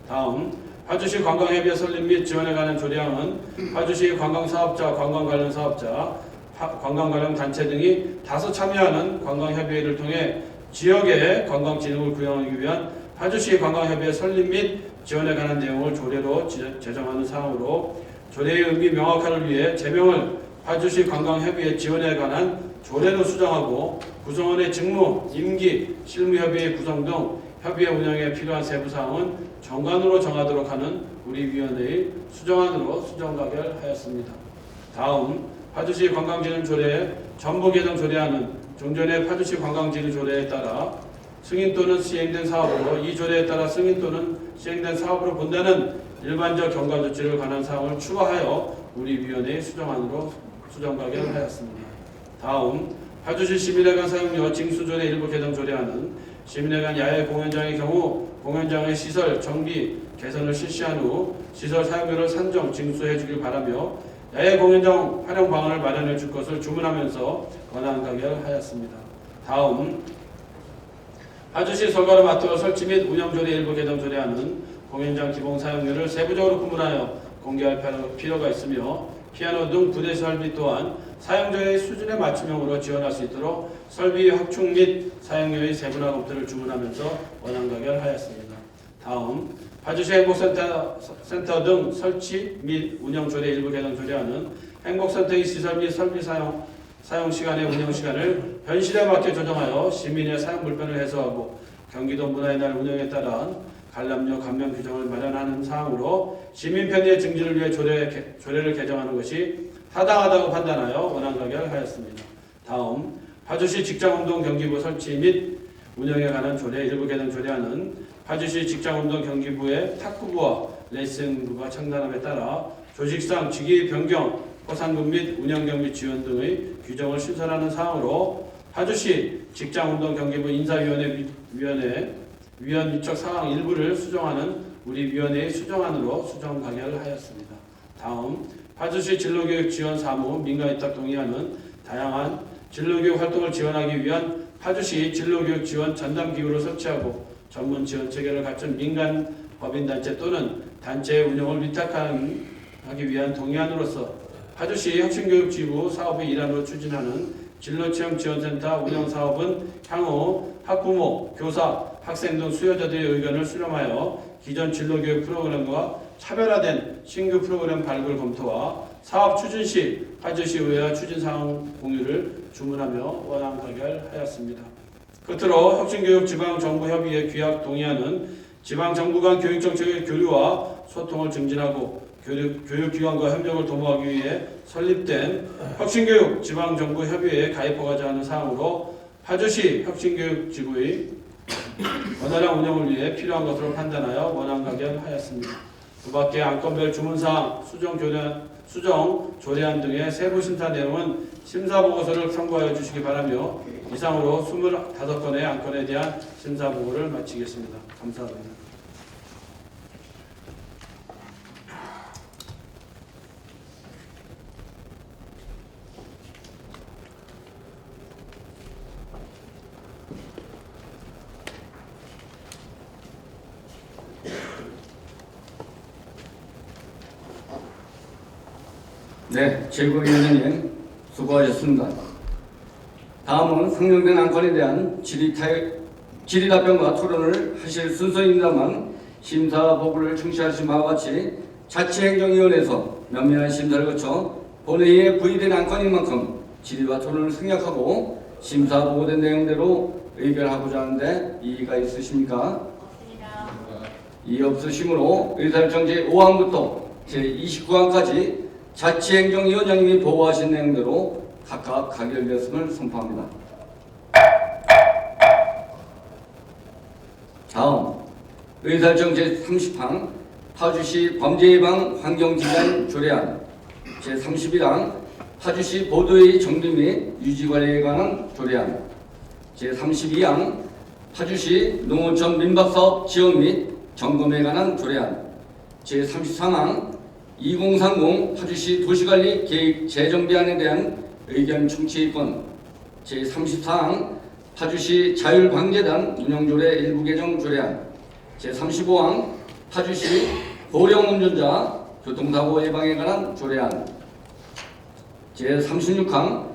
다음, 파주시 관광협의회 설립 및 지원에 관한 조례안은 파주시 관광사업자, 관광 관련 사업자, 관광 관련 단체 등이 다수 참여하는 관광협의회를 통해 지역의 관광진흥을 구현하기 위한 파주시 관광협의회 설립 및 지원에 관한 내용을 조례로 제정하는 사항으로 조례의 의미 명확화를 위해 제명을 파주시 관광협의회 지원에 관한 조례로 수정하고 구성원의 직무, 임기, 실무협의회 구성 등 협의회 운영에 필요한 세부사항은 정관으로 정하도록 하는 우리 위원회의 수정안으로 수정 가결하였습니다. 다음, 파주시 관광진흥조례 전부 개정 조례안은 종전의 파주시 관광진흥 조례에 따라 승인 또는 시행된 사업으로 이 조례에 따라 승인 또는 시행된 사업으로 본다는 일반적 경과 조치를 관한 사항을 추가하여 우리 위원회의 수정안으로 수정 가결하였습니다. 다음, 파주시 시민회관 사용료 징수조례 일부 개정 조례안은 시민회관 야외 공연장의 경우 공연장의 시설 정비 개선을 실시한 후 시설 사용료를 산정 징수해 주길 바라며 야외 공연장 활용 방안을 마련해 줄 것을 주문하면서 권한 가결하였습니다. 다음, 파주시 설거름 아트 설치 및 운영조례 일부 개정 조례안은 공연장 기본 사용료를 세부적으로 구분하여 공개할 필요가 있으며 피아노 등 부대 설비 또한 사용자의 수준에 맞춤형으로 지원할 수 있도록 설비 확충 및 사용료의 세분화 검토를 주문하면서 원안 가결하였습니다. 다음, 파주시 행복센터 등 설치 및 운영 조례 일부 개정 조례안은 행복센터의 시설 및 설비 사용 시간의 운영 시간을 현실에 맞게 조정하여 시민의 사용 불편을 해소하고 경기도 문화의 날 운영에 따른 관람료 감면 규정을 마련하는 사항으로 시민 편의의 증진을 위해 조례를 개정하는 것이 타당하다고 판단하여 원안 가결하였습니다. 다음, 파주시 직장운동 경기부 설치 및 운영에 관한 조례 일부 개정 조례안은 파주시 직장운동 경기부의 탁구부와 레슨부가 창단함에 따라 조직상 직위 변경, 포상금 및 운영경비 지원 등의 규정을 신설하는 사항으로 파주시 직장운동 경기부 인사위원회 위원 위촉 사항 일부를 수정하는 우리 위원회의 수정안으로 수정 가결하였습니다. 다음, 파주시 진로교육 지원 사무 민간위탁 동의안은 다양한 진로교육 활동을 지원하기 위한 파주시 진로교육 지원 전담기구를 설치하고 전문 지원 체계를 갖춘 민간 법인단체 또는 단체의 운영을 위탁하기 위한 동의안으로서 파주시 혁신교육지구 사업의 일환으로 추진하는 진로체험지원센터 운영사업은 향후 학부모, 교사, 학생 등 수요자들의 의견을 수렴하여 기존 진로교육 프로그램과 차별화된 신규 프로그램 발굴 검토와 사업 추진 시 파주시의회와 추진사항 공유를 주문하며 원안 가결하였습니다. 끝으로 혁신교육지방정부협의회 규약 동의안은 지방정부 간 교육정책의 교류와 소통을 증진하고 교육기관과 협력을 도모하기 위해 설립된 혁신교육 지방정부협의회에 가입하고자 하는 사항으로 파주시 혁신교육지구의 원활한 운영을 위해 필요한 것으로 판단하여 원안 가결하였습니다. 그 밖에 안건별 주문사항, 수정, 조례안 등의 세부 심사 내용은 심사보고서를 참고하여 주시기 바라며 이상으로 25건의 안건에 대한 심사보고를 마치겠습니다. 감사합니다. 네, 제국위원장님 수고하셨습니다. 다음은 상정된 안건에 대한 질의 답변과 토론을 하실 순서입니다만 심사 보고를 청취하신 바와 같이 자치행정위원회에서 면밀한 심사를 거쳐 본회의에 부의된 안건인 만큼 질의와 토론을 생략하고 심사 보고된 내용대로 의결하고자 하는데 이의가 있으십니까? 없습니다. 이의 없으시므로 의사일정 제5항부터 제29항까지 자치행정위원장님이 보고하신 내용대로 각각 가결되었음을 선포합니다. 다음, 의사일정 제30항 파주시 범죄예방 환경디자인 조례안, 제31항 파주시 보도의 정비 및 유지관리에 관한 조례안, 제32항 파주시 농어촌 민박사업 지원 및 점검에 관한 조례안, 제33항 2030 파주시 도시관리 계획 재정비안에 대한 의견 청취권, 제34항 파주시 자율방재단 운영조례 일부 개정 조례안, 제35항 파주시 고령운전자 교통사고 예방에 관한 조례안, 제36항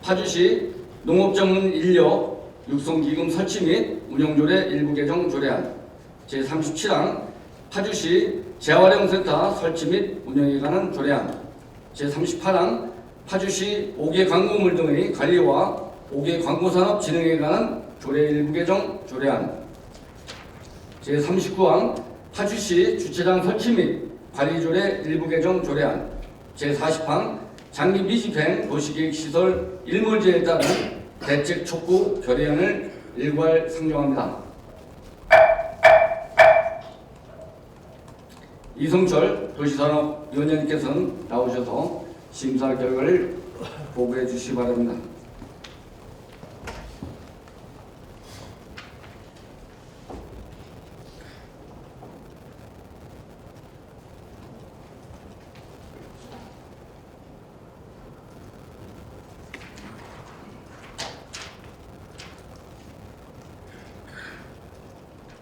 파주시 농업전문인력 육성기금 설치 및 운영조례 일부 개정 조례안, 제37항 파주시 재활용센터 설치 및 운영에 관한 조례안, 제38항 파주시 5개 광고물 등의 관리와 5개 광고산업 진흥에 관한 조례 일부 개정 조례안, 제39항 파주시 주차장 설치 및 관리 조례 일부 개정 조례안, 제40항 장기 미집행 도시계획시설 일몰제에 따른 대책 촉구 결의안을 일괄 상정합니다. 이성철 도시산업위원장님께서는 나오셔서 심사 결과를 보고해 주시기 바랍니다.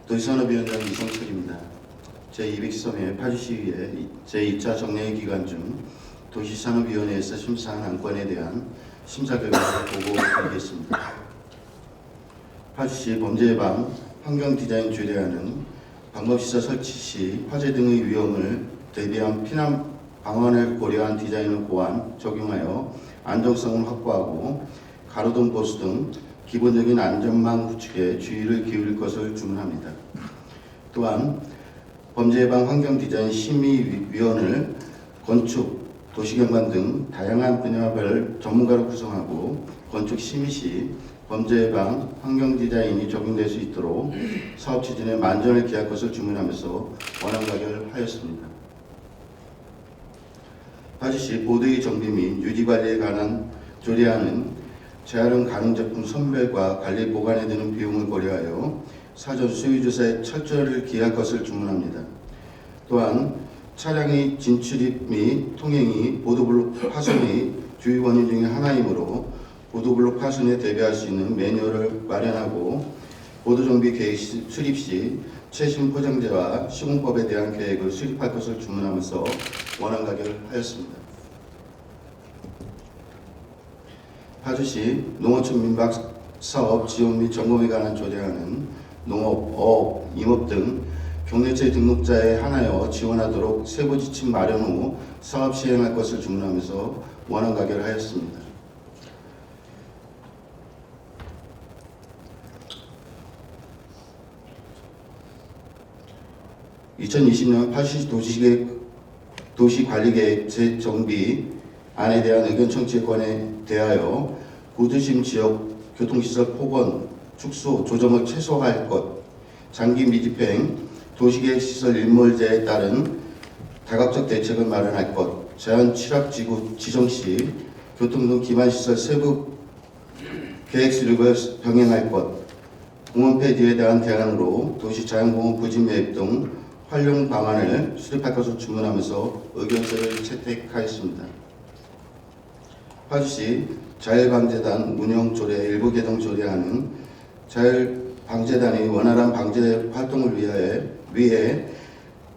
도시산업위원장 이성철입니다. 제213회 파주시의회 제2차 정례회 기간 중 도시산업위원회에서 심사한 안건에 대한 심사 결과를 보고드리겠습니다. 파주시 범죄예방 환경디자인 조례안은 방법시설 설치 시 화재 등의 위험을 대비한 피난 방안을 고려한 디자인을 고안, 적용하여 안정성을 확보하고 가로등 보수 등 기본적인 안전망 구축에 주의를 기울일 것을 주문합니다. 또한 범죄예방 환경디자인 심의위원을 건축, 도시경관 등 다양한 분야별 전문가로 구성하고 건축 심의 시 범죄예방 환경디자인이 적용될 수 있도록 사업 추진에 만전을 기할 것을 주문하면서 원안 가결하였습니다. 파주시 보도의 정비 및 유지 관리에 관한 조례안은 재활용 가능 제품 선별과 관리 보관에 드는 비용을 고려하여 사전 수요조사에 철저를 기할 것을 주문합니다. 또한 차량의 진출입 및 통행이 보도블록 파손의 주요 원인 중의 하나이므로 보도블록 파손에 대비할 수 있는 매뉴얼을 마련하고 보도정비 계획 수립 시 최신 포장재와 시공법에 대한 계획을 수립할 것을 주문하면서 원안 가결하였습니다. 파주시 농어촌 민박 사업 지원 및 점검에 관한 조례안은 농업, 어업, 임업 등 경례체 등록자에 한하여 지원하도록 세부 지침 마련 후 사업 시행할 것을 주문하면서 원안 가결하였습니다. (2020년) 파주시 도시관리계획 재정비안에 대한 의견 청취권에 대하여 구도심 지역 교통시설 폭언, 축소, 조정을 최소화할 것, 장기 미집행, 도시계획시설 일몰제에 따른 다각적 대책을 마련할 것, 제한 취락지구 지정 시 교통 등 기반시설 세부 계획 수립을 병행할 것, 공원 폐지에 대한 대안으로 도시 자연공원 부지 매입 등 활용 방안을 수립할 것을 주문하면서 의견서를 채택하였습니다. 파주시 자율방재단 운영조례 일부 개정 조례안은 자율방재단의 원활한 방재 활동을 위해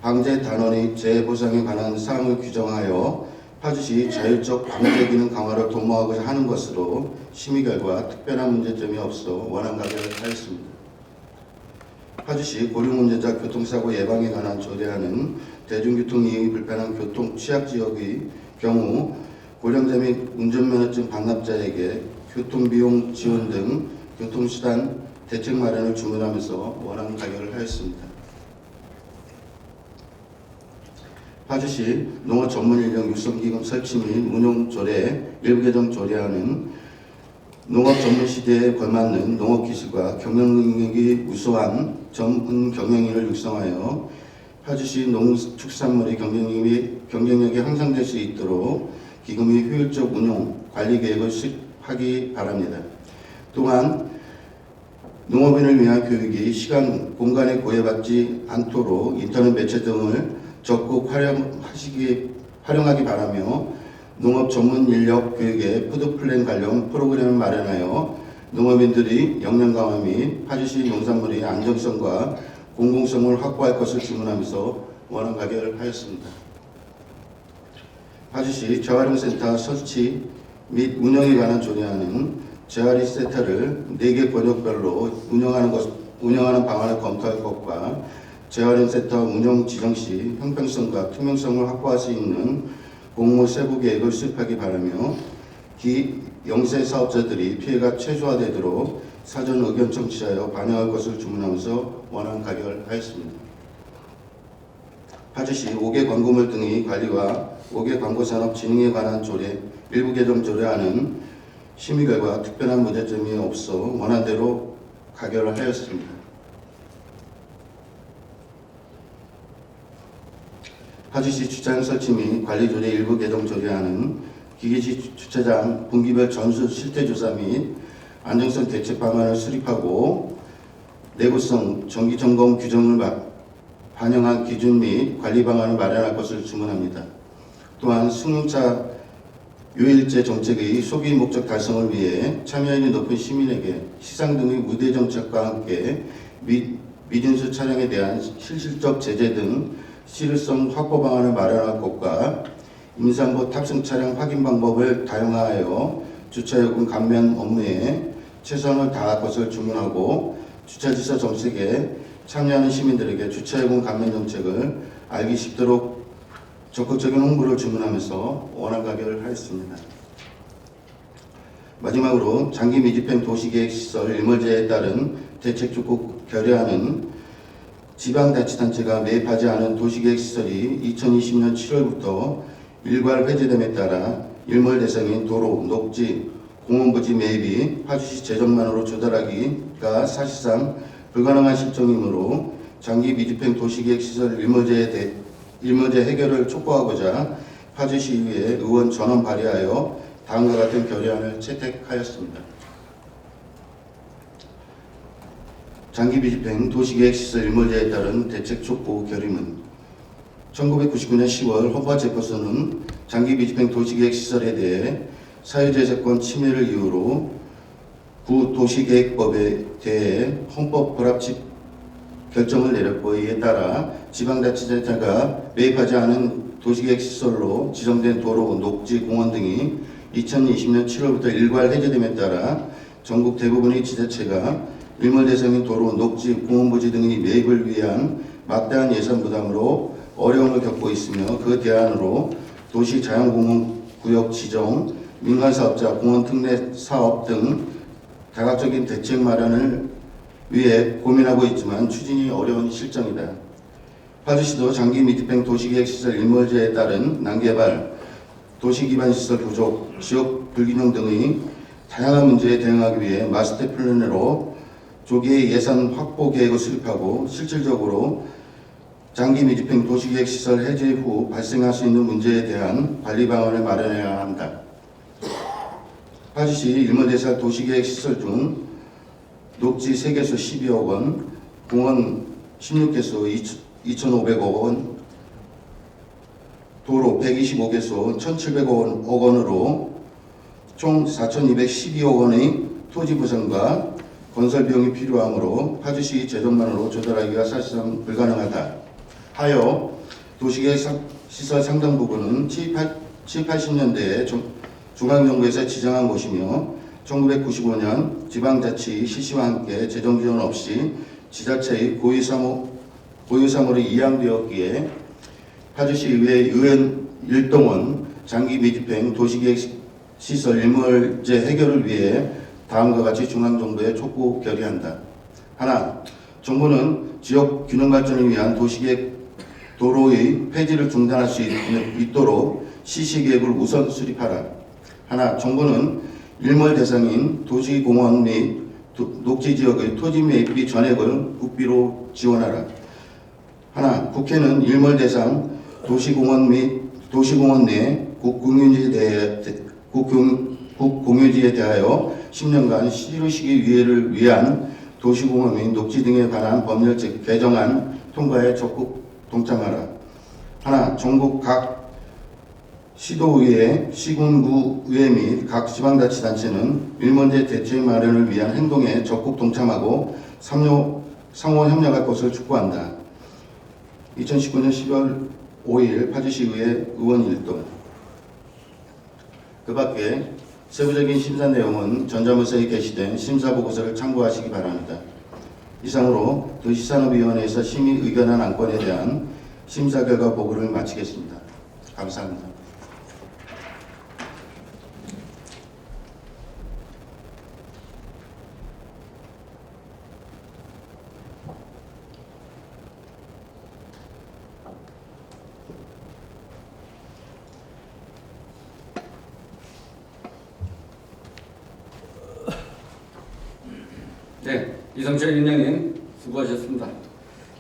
방재단원의 재보상에 관한 사항을 규정하여 파주시 자율적 방재 기능 강화를 도모하고자 하는 것으로 심의 결과 특별한 문제점이 없어 원안 가결하였습니다. 파주시 고령운전자 교통사고 예방에 관한 조례안은 대중교통 이용이 불편한 교통 취약지역의 경우 고령자 및 운전면허증 반납자에게 교통비용 지원 등 교통수단 대책 마련을 주문하면서 원안 가결을 하였습니다. 파주시 농업전문인력 육성기금 설치 및 운용조례 일부 개정 조례안은 농업전문시대에 걸맞는 농업기술과 경영능력이 우수한 전문 경영인을 육성하여 파주시 농축산물의 경쟁력이 향상될 수 있도록 기금의 효율적 운용, 관리 계획을 수립하기 바랍니다. 또한 농업인을 위한 교육이 시간, 공간에 고해받지 않도록 인터넷 매체 등을 적극 활용하시기 활용하기 바라며 농업 전문 인력 교육의 푸드플랜 관련 프로그램을 마련하여 농업인들이 역량 강화 및 파주시 농산물의 안정성과 공공성을 확보할 것을 주문하면서 원안 가결하였습니다. 파주시 재활용센터 설치 및 운영에 관한 조례안은 재활용 센터를 4개 권역별로 운영하는 방안을 검토할 것과 재활용 센터 운영 지정 시 형평성과 투명성을 확보할 수 있는 공모 세부 계획을 수립하기 바라며 기영세 사업자들이 피해가 최소화되도록 사전 의견 청취하여 반영할 것을 주문하면서 원안 가결하였습니다. 파주시 5개 광고물 등의 관리와 5개 광고산업 진흥에 관한 조례 일부 개정 조례안은 심의 결과 특별한 문제점이 없어 원안대로 가결을 하였습니다. 파주시 주차장 설치 및 관리 조례 일부 개정 조례안은 기계식 주차장 분기별 전수 실태조사 및 안정성 대책 방안을 수립하고 내구성 정기 점검 규정을 반영한 기준 및 관리 방안을 마련할 것을 주문합니다. 또한 승용차 유일제 정책의 소비 목적 달성을 위해 참여율이 높은 시민에게 시상 등의 우대 정책과 함께 미준수 차량에 대한 실질적 제재 등 실효성 확보 방안을 마련할 것과 임산부 탑승 차량 확인 방법을 다양화하여 주차요금 감면 업무에 최선을 다할 것을 주문하고 주차지수 정책에 참여하는 시민들에게 주차요금 감면 정책을 알기 쉽도록 적극적인 홍보를 주문하면서 원안 가결을 하였습니다. 마지막으로 장기 미집행 도시계획시설 일몰제에 따른 대책 촉구 결의안은 지방자치단체가 매입하지 않은 도시계획시설이 2020년 7월부터 일괄 회제됨에 따라 일몰 대상인 도로, 녹지, 공원부지 매입이 파주시 재정만으로 조달하기가 사실상 불가능한 실정이므로 장기 미집행 도시계획시설 일몰제 해결을 촉구하고자 파주시의회 의원 전원 발의하여 다음과 같은 결의안을 채택하였습니다. 장기 미집행 도시계획시설 일몰제에 따른 대책 촉구 결의문 1999년 10월 헌법재판소는 장기 미집행 도시계획시설에 대해 사유재산권 침해를 이유로 구도시계획법에 대해 헌법 불합치 결정을 내렸고 이에 따라 지방자치단체가 매입하지 않은 도시계획시설로 지정된 도로, 녹지, 공원 등이 2020년 7월부터 일괄 해제됨에 따라 전국 대부분의 지자체가 일몰 대상인 도로, 녹지, 공원부지 등의 매입을 위한 막대한 예산 부담으로 어려움을 겪고 있으며 그 대안으로 도시 자연공원구역 지정, 민간사업자 공원 특례 사업 등 다각적인 대책 마련을 위해 고민하고 있지만 추진이 어려운 실정이다. 파주시도 장기 미집행 도시계획시설 일몰제에 따른 난개발, 도시기반시설 부족, 지역 불균형 등의 다양한 문제에 대응하기 위해 마스터 플랜으로 조기에 예산 확보 계획을 수립하고 실질적으로 장기 미집행 도시계획시설 해제 후 발생할 수 있는 문제에 대한 관리 방안을 마련해야 한다. 파주시 일몰대상 도시계획시설 중 녹지 3개소 12억 원, 공원 16개소 2,500억 원, 도로 125개소 1,700억 원으로 총 4,212억 원의 토지 보상과 건설 비용이 필요하므로 파주시 재정만으로 조달하기가 사실상 불가능하다 하여 도시계획시설 상당 부분은 70~80년대에 중앙정부에서 지정한 곳이며 1995년 지방자치 실시와 함께 재정 지원 없이 지자체의 고유사무로 이양되었기에 파주시의회 의원 일동원 장기 미집행 도시계획시설 일몰제 해결을 위해 다음과 같이 중앙정부에 촉구 결의한다. 하나, 정부는 지역 균형 발전을 위한 도시계획 도로의 폐지를 중단할 수 있도록 시시계획을 우선 수립하라. 하나, 정부는 일몰 대상인 도시공원 및 녹지지역의 토지 매입비 전액을 국비로 지원하라. 하나, 국회는 일몰 대상 도시공원 및 도시공원 내 국공유지에 대하여 10년간 실효시기 유예를 위한 도시공원 및 녹지 등에 관한 법률 개정안 통과에 적극 동참하라. 하나, 전국 각 시도의회, 시군구의회 및 각 지방자치단체는 일문제 대책 마련을 위한 행동에 적극 동참하고 상호 협력할 것을 촉구한다. 2019년 10월 5일 파주시의회 의원 일동. 그 밖에 세부적인 심사 내용은 전자문서에 게시된 심사보고서를 참고하시기 바랍니다. 이상으로 도시산업위원회에서 심의 의견한 안건에 대한 심사 결과 보고를 마치겠습니다. 감사합니다. 네, 이성철 위원장님 수고하셨습니다.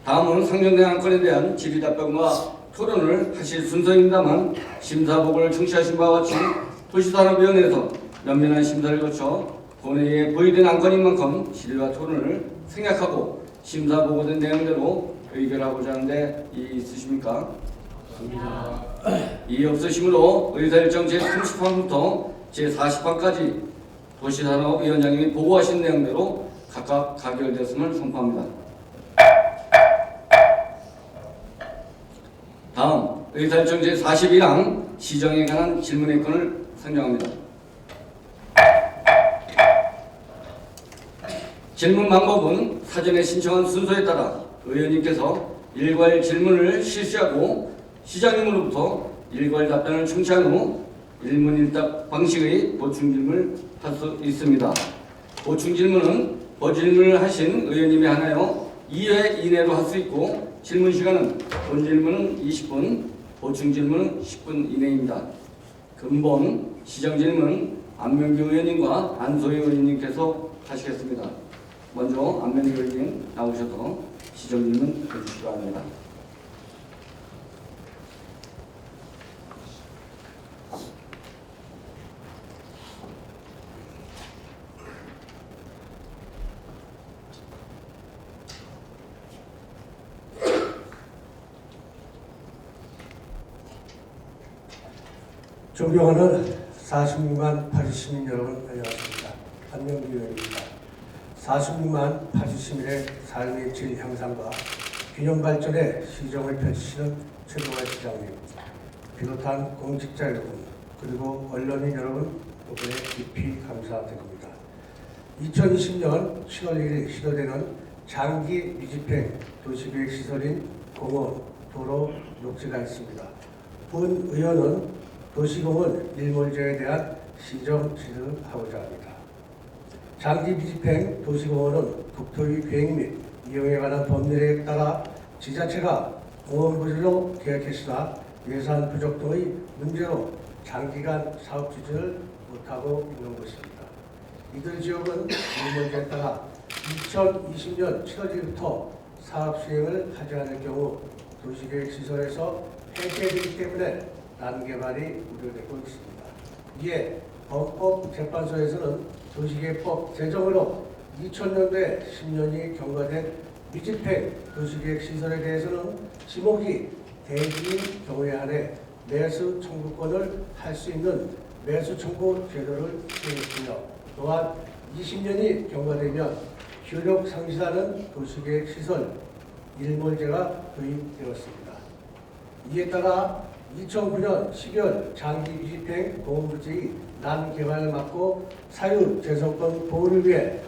다음은 상정된 안건에 대한 질의 답변과 토론을 하실 순서입니다만 심사보고를 청취하신 바와 같이 도시산업위원회에서 면밀한 심사를 거쳐 본회의에 보유된 안건인 만큼 질의와 토론을 생략하고 심사보고된 내용대로 의결하고자 하는데 이의 있으십니까? 이의 없으시므로 의사일정 제30항부터 제40항까지 도시산업위원장님이 보고하신 내용대로 각각 가결되었음을 선포합니다. 다음 의사일정 제41항 시정에 관한 질문의 건을 상정합니다. 질문 방법은 사전에 신청한 순서에 따라 의원님께서 일괄 질문을 실시하고 시장님으로부터 일괄 답변을 청취한 후 일문일답 방식의 보충 질문을 할 수 있습니다. 보충 질문은 거질문을 하신 의원님이 하나요 2회 이내로 할 수 있고 질문 시간은 본 질문은 20분, 보충 질문은 10분 이내입니다. 근본 시정 질문은 안명규 의원님과 안소희 의원님께서 하시겠습니다. 먼저 안명규 의원님 나오셔서 시정 질문 해주시기 바랍니다. 존경하는 46만 파주시민 여러분 안녕하십니까. 안명규 의원입니다. 46만 파주시민의 삶의 질 향상과 균형 발전의 시정을 펼치시는 최동환 시장님 비롯한 공직자 여러분 그리고 언론인 여러분 덕분에 깊이 감사드립니다. 2020년 7월 1일 시도되는 장기 미집행 도시계획 시설인 공원, 도로, 녹지가 있습니다. 본 의원은 도시공원 일몰제에 대한 시정 지도를 하고자 합니다. 장기 미집행 도시공원은 국토의 계획 및 이용에 관한 법률에 따라 지자체가 공원부지로 계획했으나 예산 부족 등의 문제로 장기간 사업 추진을 못하고 있는 것입니다. 이들 지역은 일몰제에 따라 2020년 7월 1일부터 사업 수행을 하지 않을 경우 도시계획시설에서 폐쇄되기 때문에 난개발이 우려되고 있습니다. 이에 헌법재판소에서는 도시계획법 제정으로 2000년도에 10년이 경과된 미집행 도시계획시설에 대해서는 지목이 대지인 경우에 한해 매수 청구권을 할 수 있는 매수 청구 제도를 시행했으며 또한 20년이 경과되면 효력 상실하는 도시계획시설 일몰제가 도입되었습니다. 이에 따라 2009년 12월 장기 미집행 공원부지의 난개발을 막고 사유재산권 보호를 위해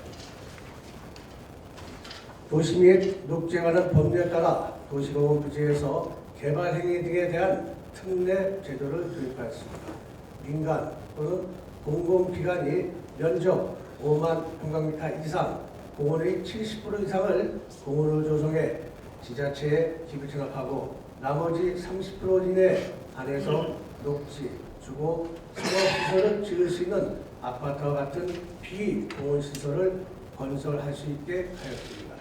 도시 및 녹지에 관한 법률에 따라 도시공원 부지에서 개발 행위 등에 대한 특례 제도를 도입하였습니다. 민간 또는 공공기관이 면적 5만 평방미터 이상 공원의 70% 이상을 공원으로 조성해 지자체에 기부 청약하고 나머지 30% 이내 안에서 녹지, 주거, 상업시설을 지을 수 있는 아파트와 같은 비공원시설을 건설할 수 있게 하였습니다.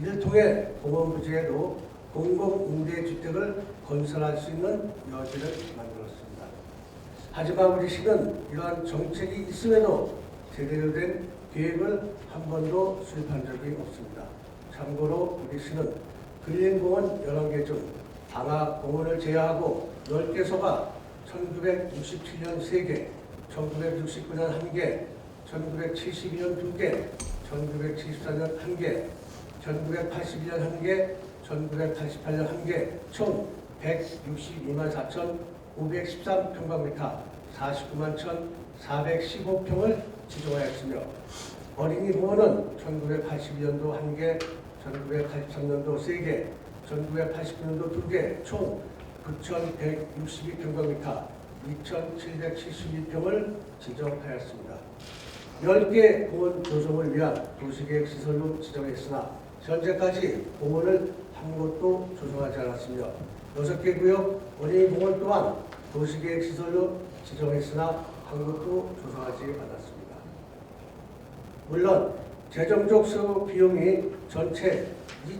이를 통해 공원부지에도 공공임대주택을 건설할 수 있는 여지를 만들었습니다. 하지만 우리 시는 이러한 정책이 있음에도 제대로 된 계획을 한 번도 수립한 적이 없습니다. 참고로 우리 시는 근린공원 11개 중 방화공원을 제외하고 10개소가 1967년 3개, 1969년 1개, 1972년 2개, 1974년 1개, 1981년 1개, 1988년 1개, 총 162만 4,513평방미터, 49만 1,415평을 지정하였으며 어린이 공원은 1982년도 1개, 1983년도 3개, 1989년도 2개, 총 9,162평방미터, 2,772평을 지정하였습니다. 10개 공원 조성을 위한 도시계획 시설로 지정했으나 현재까지 공원을 한 곳도 조성하지 않았으며 6개 구역 어린이 공원 또한 도시계획 시설로 지정했으나 한 곳도 조성하지 않았습니다. 물론 재정적 수요 비용이 전체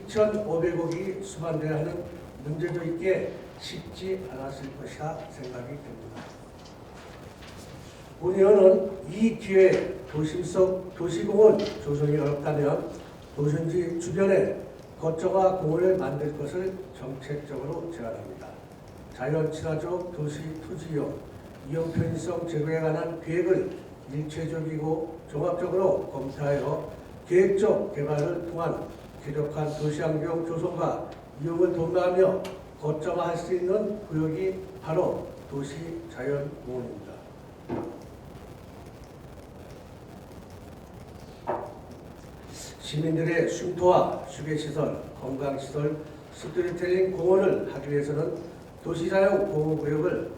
2,500억이 수반돼야 하는 문제도 있기에 쉽지 않았을 것이라 생각이 됩니다. 본의원은 이 기회에 도심 속 도시공원 조성이 어렵다면 도심지 주변에 거처가 공원을 만들 것을 정책적으로 제안합니다. 자연 친화적 도시 토지용, 이용 편의성 제고에 관한 계획을 일체적이고 종합적으로 검토하여 계획적 개발을 통한 쾌적한 도시환경 조성과 이용을 도모하며 거점화할 수 있는 구역이 바로 도시자연공원입니다. 시민들의 쉼터와 휴게시설, 건강시설, 스토리텔링 공원을 하기 위해서는 도시자연공원구역을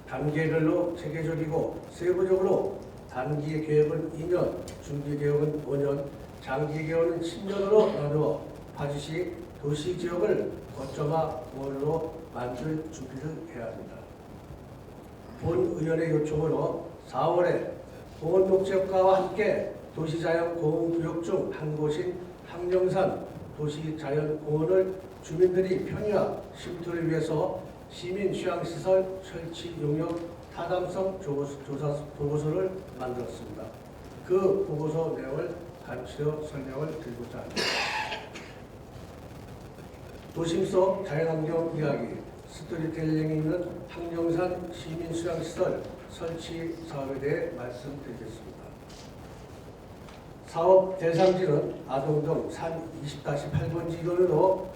단계별로 체계적이고 세부적으로 단기 계획은 2년, 중기 계획은 5년, 장기 계획은 10년으로 나누어 파주시 도시지역을 거점화 공원으로 만들 준비를 해야 합니다. 본 의원의 요청으로 4월에 공원 녹지역과와 함께 도시자연공원구역 중 한 곳인 항령산 도시자연공원을 주민들이 편의와 쉼터를 위해서 시민휴양시설 설치 용역 타당성 조사 보고서를 만들었습니다. 그 보고서 내용을 간추려 설명을 드리고자 합니다. 도심 속 자연환경 이야기, 스토리텔링이 있는 항령산 시민휴양시설 설치 사업에 대해 말씀드리겠습니다. 사업 대상지는 아동동 산 20-8번지 인원으로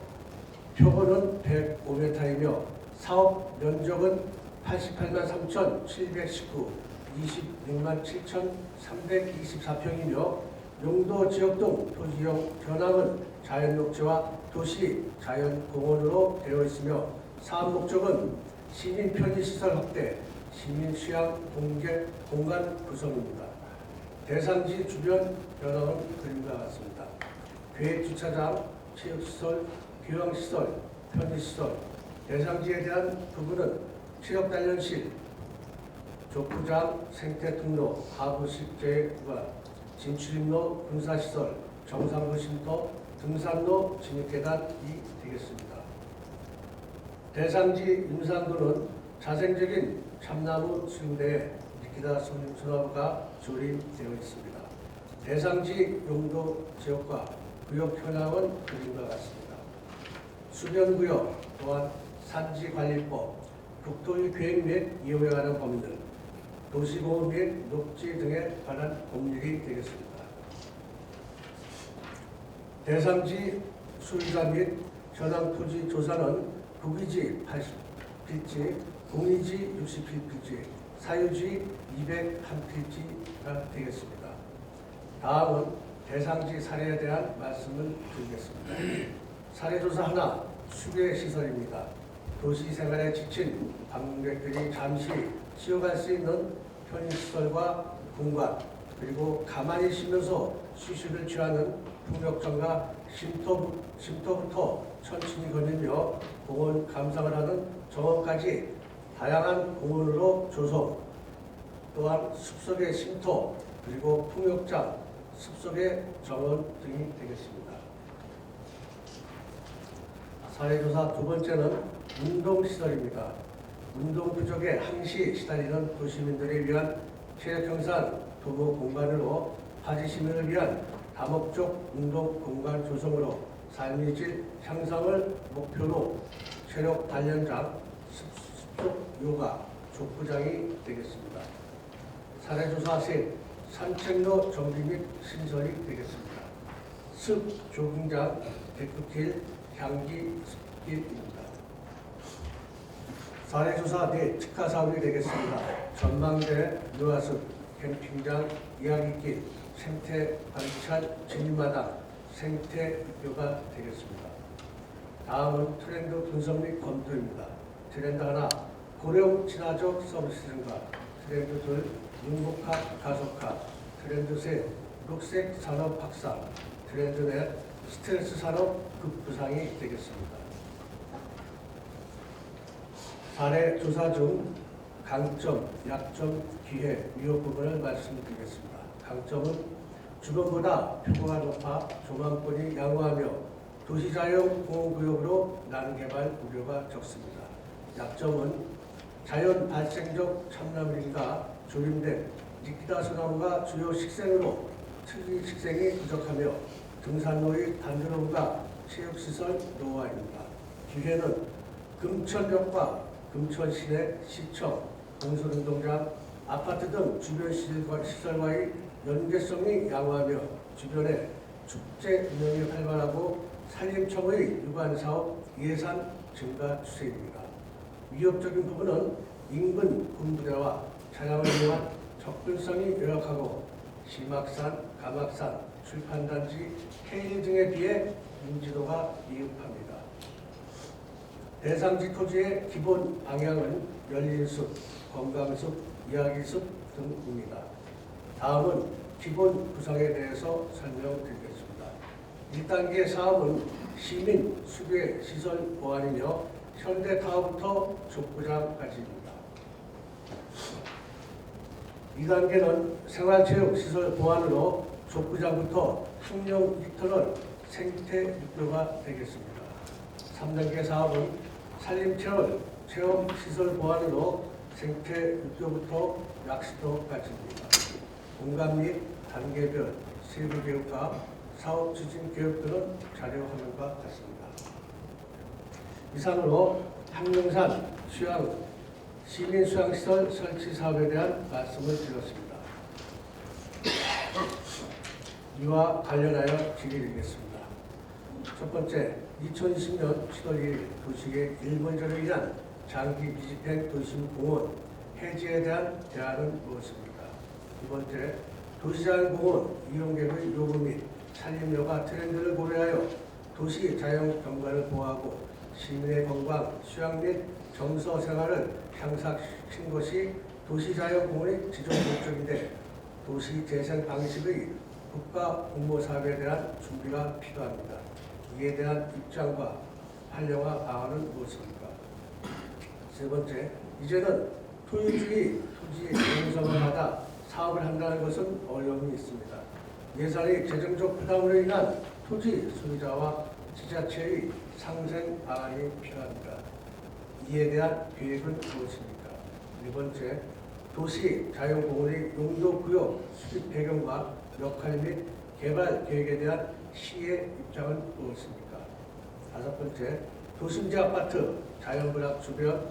표고는 105m이며 사업 면적은 88만 3,719, 26만 7,324평이며 용도 지역 등 토지용 변함은 자연녹지와 도시 자연공원으로 되어 있으며 사업 목적은 시민 편의시설 확대, 시민 휴양 공간 구성입니다. 대상지 주변 변화는 그림과 같습니다. 계획주차장, 체육시설, 교양시설, 편의시설, 대상지에 대한 부분은 체육단련실, 족구장, 생태통로, 하부식재구간, 진출입로, 군사시설, 정상도 쉼터, 등산로, 진입계단이 되겠습니다. 대상지 임산도는 자생적인 참나무 수용대에 니키다 소나무가 조립되어 있습니다. 대상지 용도 지역과 구역 현황은 그림과 같습니다. 수변구역 또한 산지관리법, 국토의 계획 및 이용에 관한 법률, 도시공원 및 녹지 등에 관한 법률이 되겠습니다. 대상지 수의사 및 현황토지 조사는 국유지 80필지, 공유지 60필지, 사유지 201필지가 되겠습니다. 다음은 대상지 사례에 대한 말씀을 드리겠습니다. 사례조사 하나, 휴게시설입니다. 도시생활에 지친 방문객들이 잠시 쉬어갈 수 있는 편의시설과 공간, 그리고 가만히 쉬면서 휴식을 취하는 풍력정과 쉼터부터 천천히 거닐며 공원 감상을 하는 정원까지 다양한 공원으로 조성, 또한 숲속의 쉼터, 그리고 풍력장, 숲속의 정원 등이 되겠습니다. 사회조사 두 번째는 운동시설입니다. 운동 부족에 항시 시달리는 도시민들을 위한 체력형상 도보 공간으로 파지 시민을 위한 다목적 운동 공간 조성으로 삶의 질 향상을 목표로 체력 단련장, 숲속 요가, 족구장이 되겠습니다. 사례조사 셋, 산책로 정비 및 신설이 되겠습니다. 습 조깅장, 데크길, 향기 습길입니다. 사례조사 넷, 특화 사업이 되겠습니다. 전망대, 유아숲, 캠핑장, 이야기길, 생태 관찰, 진입마당, 생태 육교가 되겠습니다. 다음은 트렌드 분석 및 검토입니다. 트렌드 하나, 고령 친화적 서비스 증가. 트렌드 둘, 융복합 가속화. 트렌드 셋, 녹색 산업 확산. 트렌드 넷, 스트레스 산업 급부상이 되겠습니다. 사례 조사 중 강점, 약점, 기회, 위협 부분을 말씀드리겠습니다. 강점은 주변보다 표고가 높아 조망권이 양호하며 도시자연 보호구역으로 난개발 우려가 적습니다. 약점은 자연 발생적 참나물인가 조림된 니키다 소나무가 주요 식생으로 특이 식생이 부족하며 등산로의 단조로움과 체육시설 노후화입니다. 기회는 금천역과 금천시내 시청, 공설운동장, 아파트 등 주변 시설과의 연계성이 양호하며 주변에 축제 운영이 활발하고 산림청의 유관사업 예산 증가 추세입니다. 위협적인 부분은 인근 군부대와 차량을 이용한 접근성이 열악하고 심악산, 감악산, 출판단지, K 등에 비해 인지도가 미흡합니다. 대상지 토지의 기본 방향은 열린숲, 건강숲, 이야기숲 등입니다. 다음은 기본 구성에 대해서 설명드리겠습니다. 1단계 사업은 시민 수계 시설 보완이며 현대타워부터 족구장까지입니다. 2단계는 생활체육시설 보완으로 족구장부터 학령 터널 생태 육교가 되겠습니다. 3단계 사업은 산림체험 체험시설 보완으로 생태 육교부터 약시도까지입니다. 공간 및 단계별 세부 계획과 사업 추진 계획들은 자료 화면과 같습니다. 이상으로 항명산 수양 시민 수양시설 설치 사업에 대한 말씀을 드렸습니다. 이와 관련하여 질의드리겠습니다. 첫 번째, 2020년 7월 1일 도시계 1번제로 인한 장기 미집행 도심공원 해지에 대한 대안은 무엇입니까? 두 번째, 도시자연공원 이용객의 요구 및 산림여가 트렌드를 고려하여 도시 자연 경관을 보호하고 시민의 건강, 수양 및 정서 생활을 향상시킨 것이 도시자연공원의 지속 목적인데 도시 재생 방식의 국가 공모 사업에 대한 준비가 필요합니다. 이에 대한 입장과 활용화 방안은 무엇입니까? 세 번째, 이제는 토유주의 토지 공성을 받아 사업을 한다는 것은 어려움이 있습니다. 예산의 재정적 부담으로 인한 토지 소유자와 지자체의 상생 방안이 필요합니다. 이에 대한 계획은 무엇입니까? 네 번째, 도시 자연공원의 용도구역 수립 배경과 역할 및 개발 계획에 대한 시의 입장은 무엇입니까? 다섯 번째, 도심지 아파트, 자연분학 주변,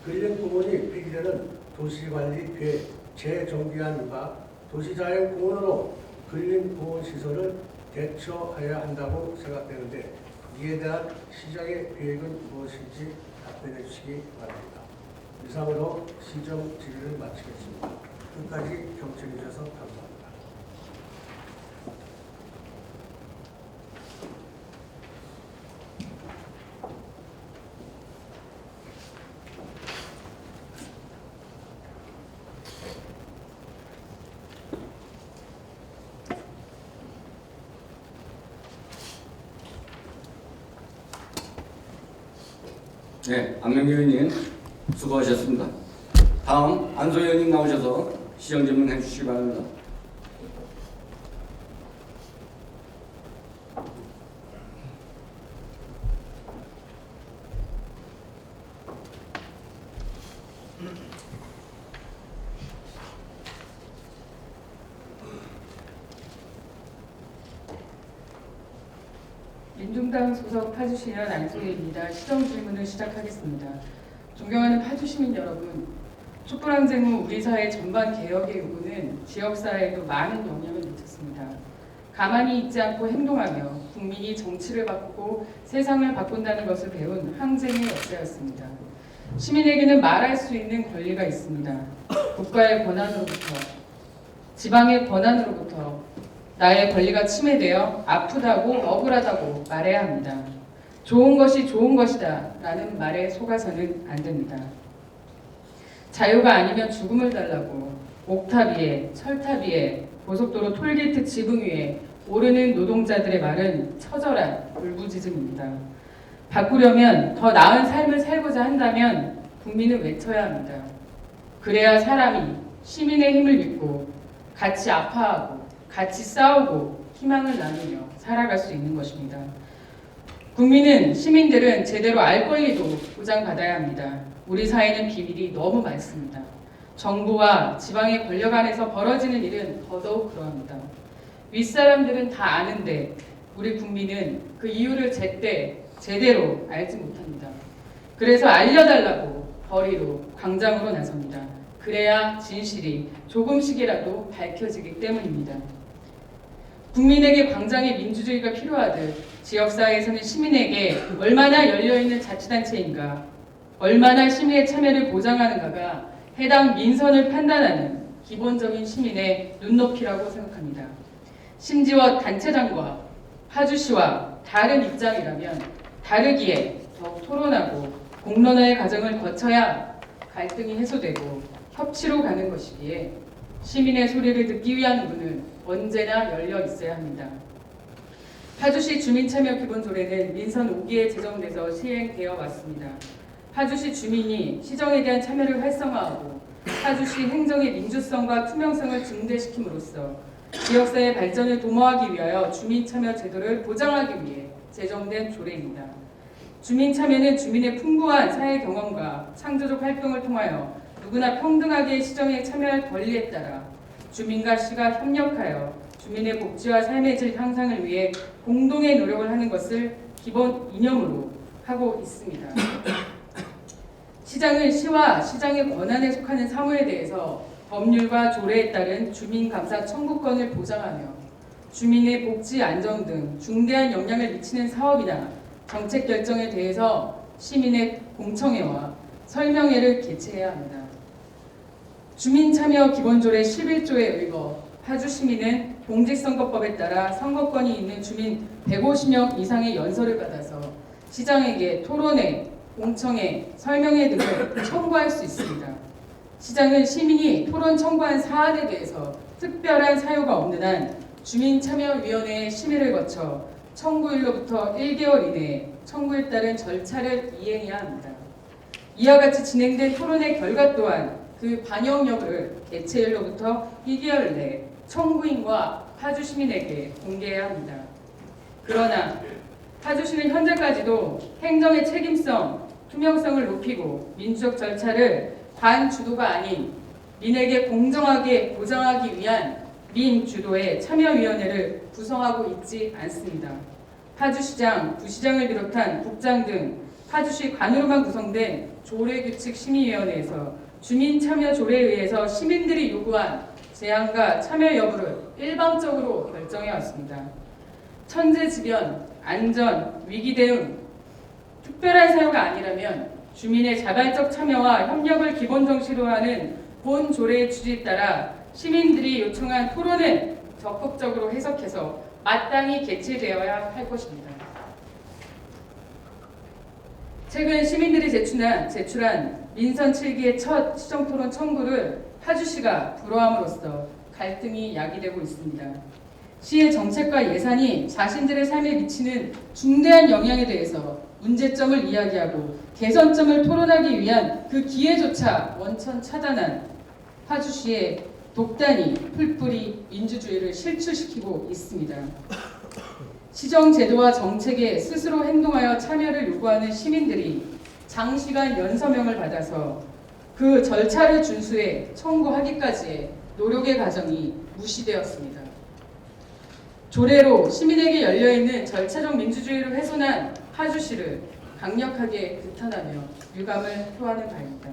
근린공원이 폐기되는 도시관리 계획 재정비안과 도시자연공원으로 근린공원 시설을 대처해야 한다고 생각되는데 이에 대한 시장의 계획은 무엇인지 답변해 주시기 바랍니다. 이상으로 시정 질의를 마치겠습니다. 끝까지 경청해 주셔서 감사합니다. 네, 안명기 의원님 수고하셨습니다. 다음 안소 의원님 나오셔서 시정 질문해 주시기 바랍니다. 민중당 소속 파주시의원 안소희입니다. 시정 질문을 시작하겠습니다. 존경하는 파주시민 여러분, 촛불항쟁 후 우리 사회 전반 개혁의 요구는 지역사회에도 많은 영향을 미쳤습니다. 가만히 있지 않고 행동하며 국민이 정치를 바꾸고 세상을 바꾼다는 것을 배운 항쟁의 역사였습니다. 시민에게는 말할 수 있는 권리가 있습니다. 국가의 권한으로부터, 지방의 권한으로부터 나의 권리가 침해되어 아프다고 억울하다고 말해야 합니다. 좋은 것이 좋은 것이다 라는 말에 속아서는 안 됩니다. 자유가 아니면 죽음을 달라고 옥탑 위에, 철탑 위에, 고속도로 톨게이트 지붕 위에 오르는 노동자들의 말은 처절한 울부짖음입니다. 바꾸려면, 더 나은 삶을 살고자 한다면 국민은 외쳐야 합니다. 그래야 사람이 시민의 힘을 믿고 같이 아파하고 같이 싸우고 희망을 나누며 살아갈 수 있는 것입니다. 국민은, 시민들은 제대로 알 권리도 보장받아야 합니다. 우리 사회는 비밀이 너무 많습니다. 정부와 지방의 권력 안에서 벌어지는 일은 더더욱 그러합니다. 윗사람들은 다 아는데 우리 국민은 그 이유를 제대로 알지 못합니다. 그래서 알려달라고 거리로, 광장으로 나섭니다. 그래야 진실이 조금씩이라도 밝혀지기 때문입니다. 국민에게 광장의 민주주의가 필요하듯 지역사회에서는 시민에게 얼마나 열려있는 자치단체인가, 얼마나 시민의 참여를 보장하는가가 해당 민선을 판단하는 기본적인 시민의 눈높이라고 생각합니다. 심지어 단체장과 파주시와 다른 입장이라면 다르기에 더욱 토론하고 공론화의 과정을 거쳐야 갈등이 해소되고 협치로 가는 것이기에 시민의 소리를 듣기 위한 문은 언제나 열려 있어야 합니다. 파주시 주민참여기본조례는 민선 5기에 제정돼서 시행되어 왔습니다. 파주시 주민이 시정에 대한 참여를 활성화하고 파주시 행정의 민주성과 투명성을 증대시킴으로써 지역사회 발전을 도모하기 위하여 주민참여 제도를 보장하기 위해 제정된 조례입니다. 주민참여는 주민의 풍부한 사회 경험과 창조적 활동을 통하여 누구나 평등하게 시정에 참여할 권리에 따라 주민과 시가 협력하여 주민의 복지와 삶의 질 향상을 위해 공동의 노력을 하는 것을 기본 이념으로 하고 있습니다. 시장은 시와 시장의 권한에 속하는 사무에 대해서 법률과 조례에 따른 주민감사 청구권을 보장하며 주민의 복지 안정 등 중대한 영향을 미치는 사업이나 정책 결정에 대해서 시민의 공청회와 설명회를 개최해야 합니다. 주민참여 기본조례 11조에 의거 파주시민은 공직선거법에 따라 선거권이 있는 주민 150명 이상의 연설을 받아서 시장에게 토론회, 공청회, 설명회 등을 청구할 수 있습니다. 시장은 시민이 토론 청구한 사안에 대해서 특별한 사유가 없는 한 주민참여위원회의 심의를 거쳐 청구일로부터 1개월 이내에 청구에 따른 절차를 이행해야 합니다. 이와 같이 진행된 토론의 결과 또한 그 반영 여부를 개최일로부터 2개월 내에 청구인과 파주시민에게 공개해야 합니다. 그러나 파주시는 현재까지도 행정의 책임성, 투명성을 높이고 민주적 절차를 관주도가 아닌 민에게 공정하게 보장하기 위한 민주도의 참여위원회를 구성하고 있지 않습니다. 파주시장, 부시장을 비롯한 국장 등 파주시 관으로만 구성된 조례규칙심의위원회에서 주민참여조례에 의해서 시민들이 요구한 제안과 참여 여부를 일방적으로 결정해 왔습니다. 천재지변, 안전, 위기 대응, 특별한 사유가 아니라면 주민의 자발적 참여와 협력을 기본 정신으로 하는 본 조례의 취지에 따라 시민들이 요청한 토론은 적극적으로 해석해서 마땅히 개최되어야 할 것입니다. 최근 시민들이 제출한 민선 7기의 첫 시정토론 청구를 파주시가 불허함으로써 갈등이 야기되고 있습니다. 시의 정책과 예산이 자신들의 삶에 미치는 중대한 영향에 대해서 문제점을 이야기하고 개선점을 토론하기 위한 그 기회조차 원천 차단한 파주시의 독단이 풀뿌리 민주주의를 실추시키고 있습니다. 시정제도와 정책에 스스로 행동하여 참여를 요구하는 시민들이 장시간 연서명을 받아서 그 절차를 준수해 청구하기까지의 노력의 과정이 무시되었습니다. 조례로 시민에게 열려있는 절차적 민주주의를 훼손한 파주시를 강력하게 규탄하며 유감을 표하는 바입니다.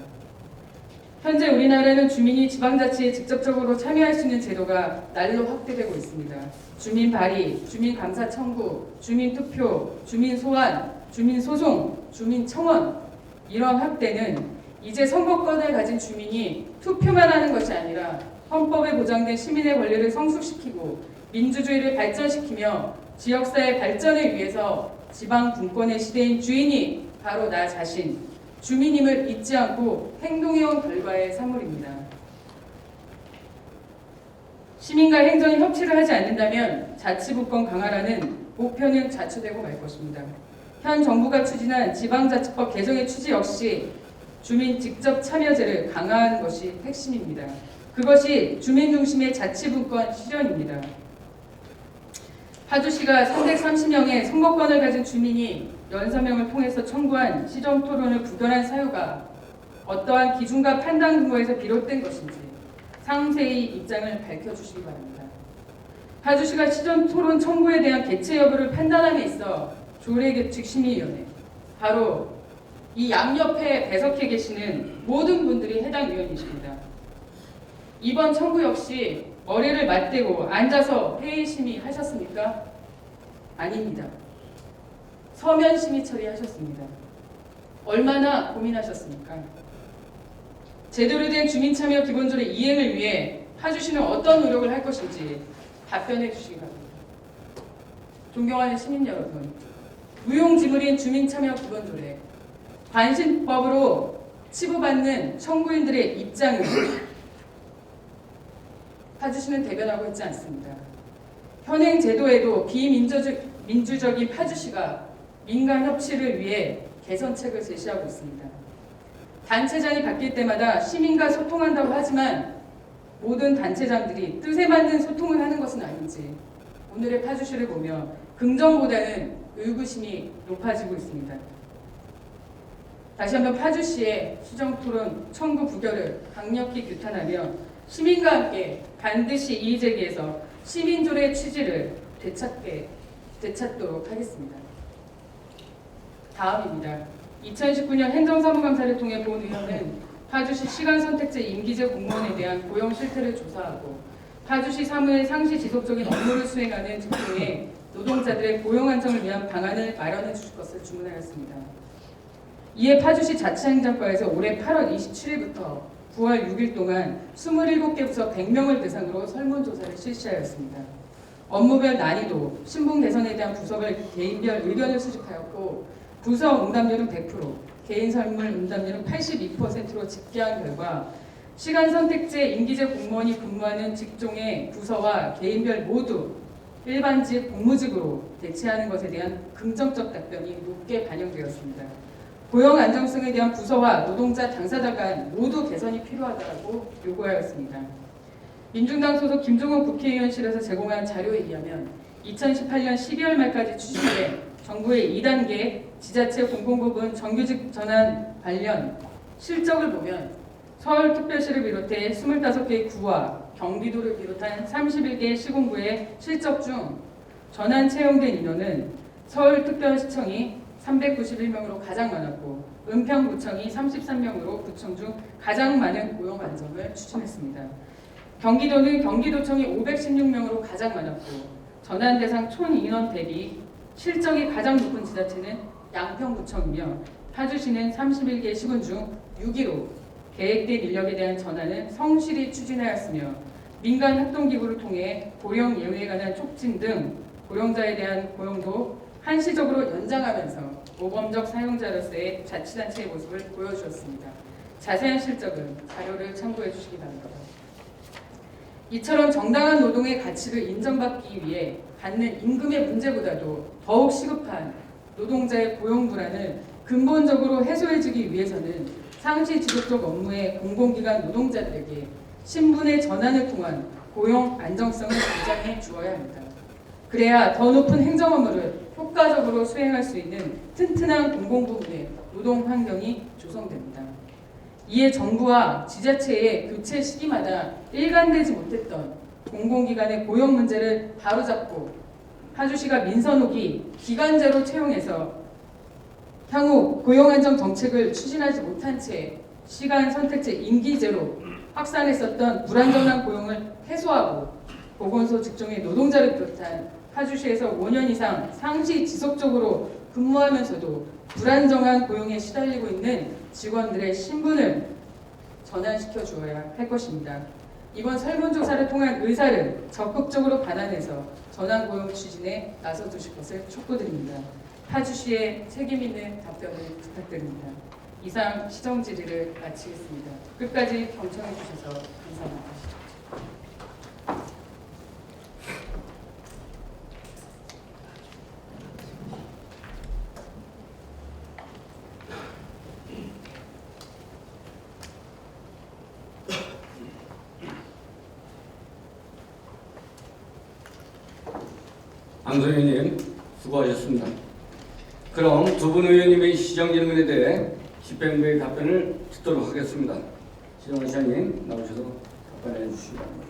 현재 우리나라는 주민이 지방자치에 직접적으로 참여할 수 있는 제도가 날로 확대되고 있습니다. 주민 발의, 주민 감사 청구, 주민 투표, 주민 소환, 주민 소송, 주민 청원 이런 확대는 이제 선거권을 가진 주민이 투표만 하는 것이 아니라 헌법에 보장된 시민의 권리를 성숙시키고 민주주의를 발전시키며 지역사회 발전을 위해서 지방 분권의 시대인 주인이 바로 나 자신, 주민임을 잊지 않고 행동해온 결과의 산물입니다. 시민과 행정이 협치를 하지 않는다면 자치분권 강화라는 목표는 자초되고 말 것입니다. 현 정부가 추진한 지방자치법 개정의 취지 역시 주민 직접 참여제를 강화하는 것이 핵심입니다. 그것이 주민 중심의 자치분권 실현입니다. 파주시가 330명의 선거권을 가진 주민이 연서명을 통해서 청구한 시정토론을 부결한 사유가 어떠한 기준과 판단 근거에서 비롯된 것인지 상세히 입장을 밝혀주시기 바랍니다. 파주시가 시정토론 청구에 대한 개최 여부를 판단함에 있어 조례규칙심의위원회, 바로 이 양옆에 배석해 계시는 모든 분들이 해당 위원이십니다. 이번 청구 역시 머리를 맞대고 앉아서 회의 심의하셨습니까? 아닙니다. 서면 심의 처리하셨습니다. 얼마나 고민하셨습니까? 제대로 된 주민참여 기본조례 이행을 위해 파주시는 어떤 노력을 할 것인지 답변해 주시기 바랍니다. 존경하는 시민 여러분, 무용지물인 주민참여 기본조례, 관심법으로 치부받는 청구인들의 입장을 파주시는 대변하고 있지 않습니다. 현행 제도에도 비민주적인 파주시가 민간 협치를 위해 개선책을 제시하고 있습니다. 단체장이 바뀔 때마다 시민과 소통한다고 하지만 모든 단체장들이 뜻에 맞는 소통을 하는 것은 아닌지 오늘의 파주시를 보며 긍정보다는 의구심이 높아지고 있습니다. 다시 한번 파주시의 시정토론 청구 부결을 강력히 규탄하며 시민과 함께 반드시 이의제기해서 시민조례 취지를 되찾도록 하겠습니다. 다음입니다. 2019년 행정사무감사를 통해 본 의원은 파주시 시간선택제 임기제 공무원에 대한 고용 실태를 조사하고 파주시 사무의 상시 지속적인 업무를 수행하는 직종의 노동자들의 고용 안정을 위한 방안을 마련해 주실 것을 주문하였습니다. 이에 파주시 자치행정과에서 올해 8월 27일부터 9월 6일 동안 27개 부서 100명을 대상으로 설문조사를 실시하였습니다. 업무별 난이도, 신분 개선에 대한 부서별 개인별 의견을 수집하였고 부서 응답률은 100%, 개인 설문 응답률은 82%로 집계한 결과 시간 선택제 임기제 공무원이 근무하는 직종의 부서와 개인별 모두 일반직 공무직으로 대체하는 것에 대한 긍정적 답변이 높게 반영되었습니다. 고용 안정성에 대한 부서와 노동자 당사자 간 모두 개선이 필요하다고 요구하였습니다. 민중당 소속 김종욱 국회의원실에서 제공한 자료에 의하면 2018년 12월 말까지 추진해 정부의 2단계 지자체 공공부문 정규직 전환 관련 실적을 보면 서울특별시를 비롯해 25개의 구와 경기도를 비롯한 31개의 시군구의 실적 중 전환 채용된 인원은 서울특별시청이 391명으로 가장 많았고 은평구청이 33명으로 구청 중 가장 많은 고용 안정을 추진했습니다. 경기도는 경기도청이 516명으로 가장 많았고 전환 대상 총 인원 대비 실적이 가장 높은 지자체는 양평구청이며 파주시는 31개 시군 중 6위로 계획된 인력에 대한 전환은 성실히 추진하였으며 민간 협동기구를 통해 고령 예우에 관한 촉진 등 고령자에 대한 고용도 한시적으로 연장하면서 모범적 사용자로서의 자치단체의 모습을 보여주었습니다. 자세한 실적은 자료를 참고해 주시기 바랍니다. 이처럼 정당한 노동의 가치를 인정받기 위해 받는 임금의 문제보다도 더욱 시급한 노동자의 고용 불안을 근본적으로 해소해주기 위해서는 상시 지속적 업무의 공공기관 노동자들에게 신분의 전환을 통한 고용 안정성을 보장해 주어야 합니다. 그래야 더 높은 행정 업무를 효과적으로 수행할 수 있는 튼튼한 공공부문의 노동 환경이 조성됩니다. 이에 정부와 지자체의 교체 시기마다 일관되지 못했던 공공기관의 고용 문제를 바로잡고 파주시가 민선호기 기간제로 채용해서 향후 고용안정 정책을 추진하지 못한 채 시간 선택제 임기제로 확산했었던 불안정한 고용을 해소하고 보건소 직종의 노동자를 비롯한 파주시에서 5년 이상 상시 지속적으로 근무하면서도 불안정한 고용에 시달리고 있는 직원들의 신분을 전환시켜 주어야 할 것입니다. 이번 설문조사를 통한 의사를 적극적으로 반환해서 전환고용 추진에 나서주실 것을 촉구드립니다. 파주시의 책임있는 답변을 부탁드립니다. 이상 시정 질의를 마치겠습니다. 끝까지 경청해 주셔서 감사합니다. 안소영 의원님 수고하셨습니다. 그럼 두 분 의원님의 시정 질문에 대해 집행부의 답변을 듣도록 하겠습니다. 시정원 시장님 나오셔서 답변해 주시기 바랍니다.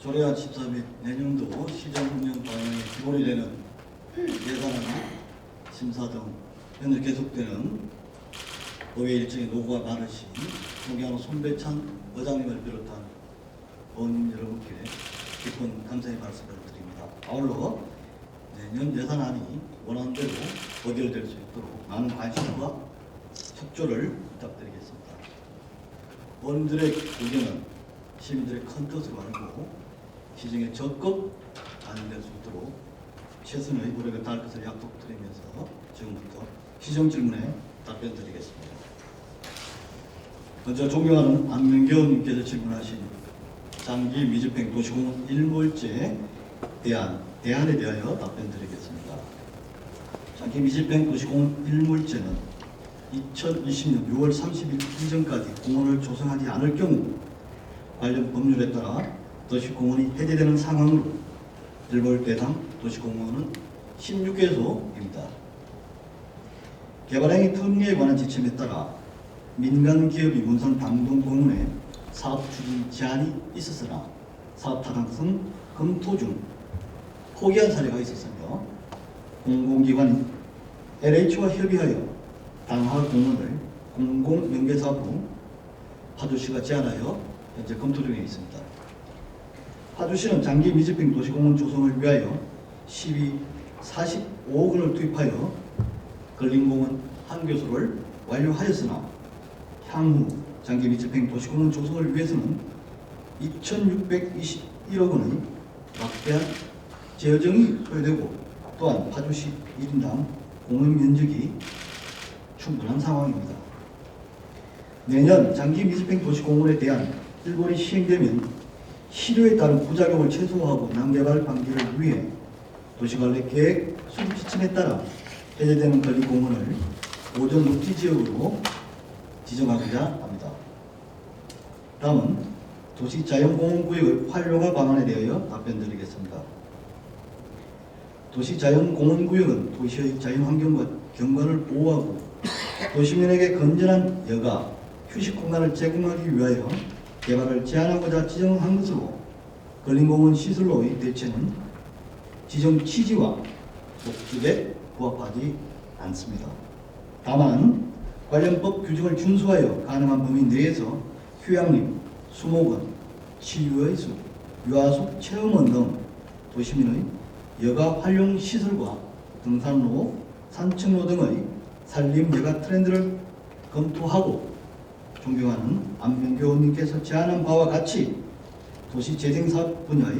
조례안 심사 및 내년도 시정 운영 방향의 기본이 되는 예산안 심사 등 현재 계속되는 의회 일정의 노고가 많으신 존경하는 손배찬 의장님을 비롯한 의원님 여러분께 깊은 감사의 말씀을 드립니다. 아울러 내년 예산안이 원하는 대로 의결될 수 있도록 많은 관심과 협조를 부탁드리겠습니다. 의원들의 의견은 시민들의 큰 뜻으로 알고 시정에 적극 반영될 수 있도록 최선의 노력을 다할 것을 약속드리면서 지금부터 시정 질문에 답변드리겠습니다. 먼저 존경하는 안명교 의원님께서 질문하신 장기 미집행 도시공원 일몰제에 대한 대안에 대하여 답변드리겠습니다. 장기 미집행 도시공원 일몰제는 2020년 6월 30일 이전까지 공원을 조성하지 않을 경우 관련 법률에 따라 도시공원이 해제되는 상황으로 일몰 대상 도시공원은 16개소입니다. 개발행위 특례에 관한 지침에 따라 민간기업이 문산 당동공원에 사업 추진 제한이 있었으나 사업 타당성 검토 중 포기한 사례가 있었으며 공공기관인 LH와 협의하여 당하공원을 공공명개사업으로 파주시가 제안하여 현재 검토 중에 있습니다. 파주시는 장기 미집행 도시공원 조성을 위하여 시비 45억 원을 투입하여 걸림공원 한 교소를 완료하였으나 향후 장기 미집행 도시공원 조성을 위해서는 2,621억 원의 막대한 재정이 소요되고 또한 파주시 1인당 공원 면적이 충분한 상황입니다. 내년 장기 미집행 도시공원에 대한 일본이 시행되면 실효에 따른 부작용을 최소화하고 난개발 방지를 위해 도시관리 계획 수립 지침에 따라 해제되는 건립공원을 오전 녹지지역으로 지정하고자 합니다. 다음은 도시자연공원구역의 활용화 방안에 대하여 답변드리겠습니다. 도시자연공원구역은 도시의 자연환경과 경관을 보호하고 도시민에게 건전한 여가, 휴식 공간을 제공하기 위하여 개발을 제한하고자 지정한 것으로 걸림공원 시설로의 대체는 지정 취지와 목적에 부합하지 않습니다. 다만 관련법 규정을 준수하여 가능한 범위 내에서 휴양림, 수목원, 치유의 숲, 유아숲 체험원 등 도시민의 여가 활용 시설과 등산로, 산책로 등의 산림 여가 트렌드를 검토하고 존경하는 안명교 의원님께서 제안한 바와 같이 도시재생사업 분야의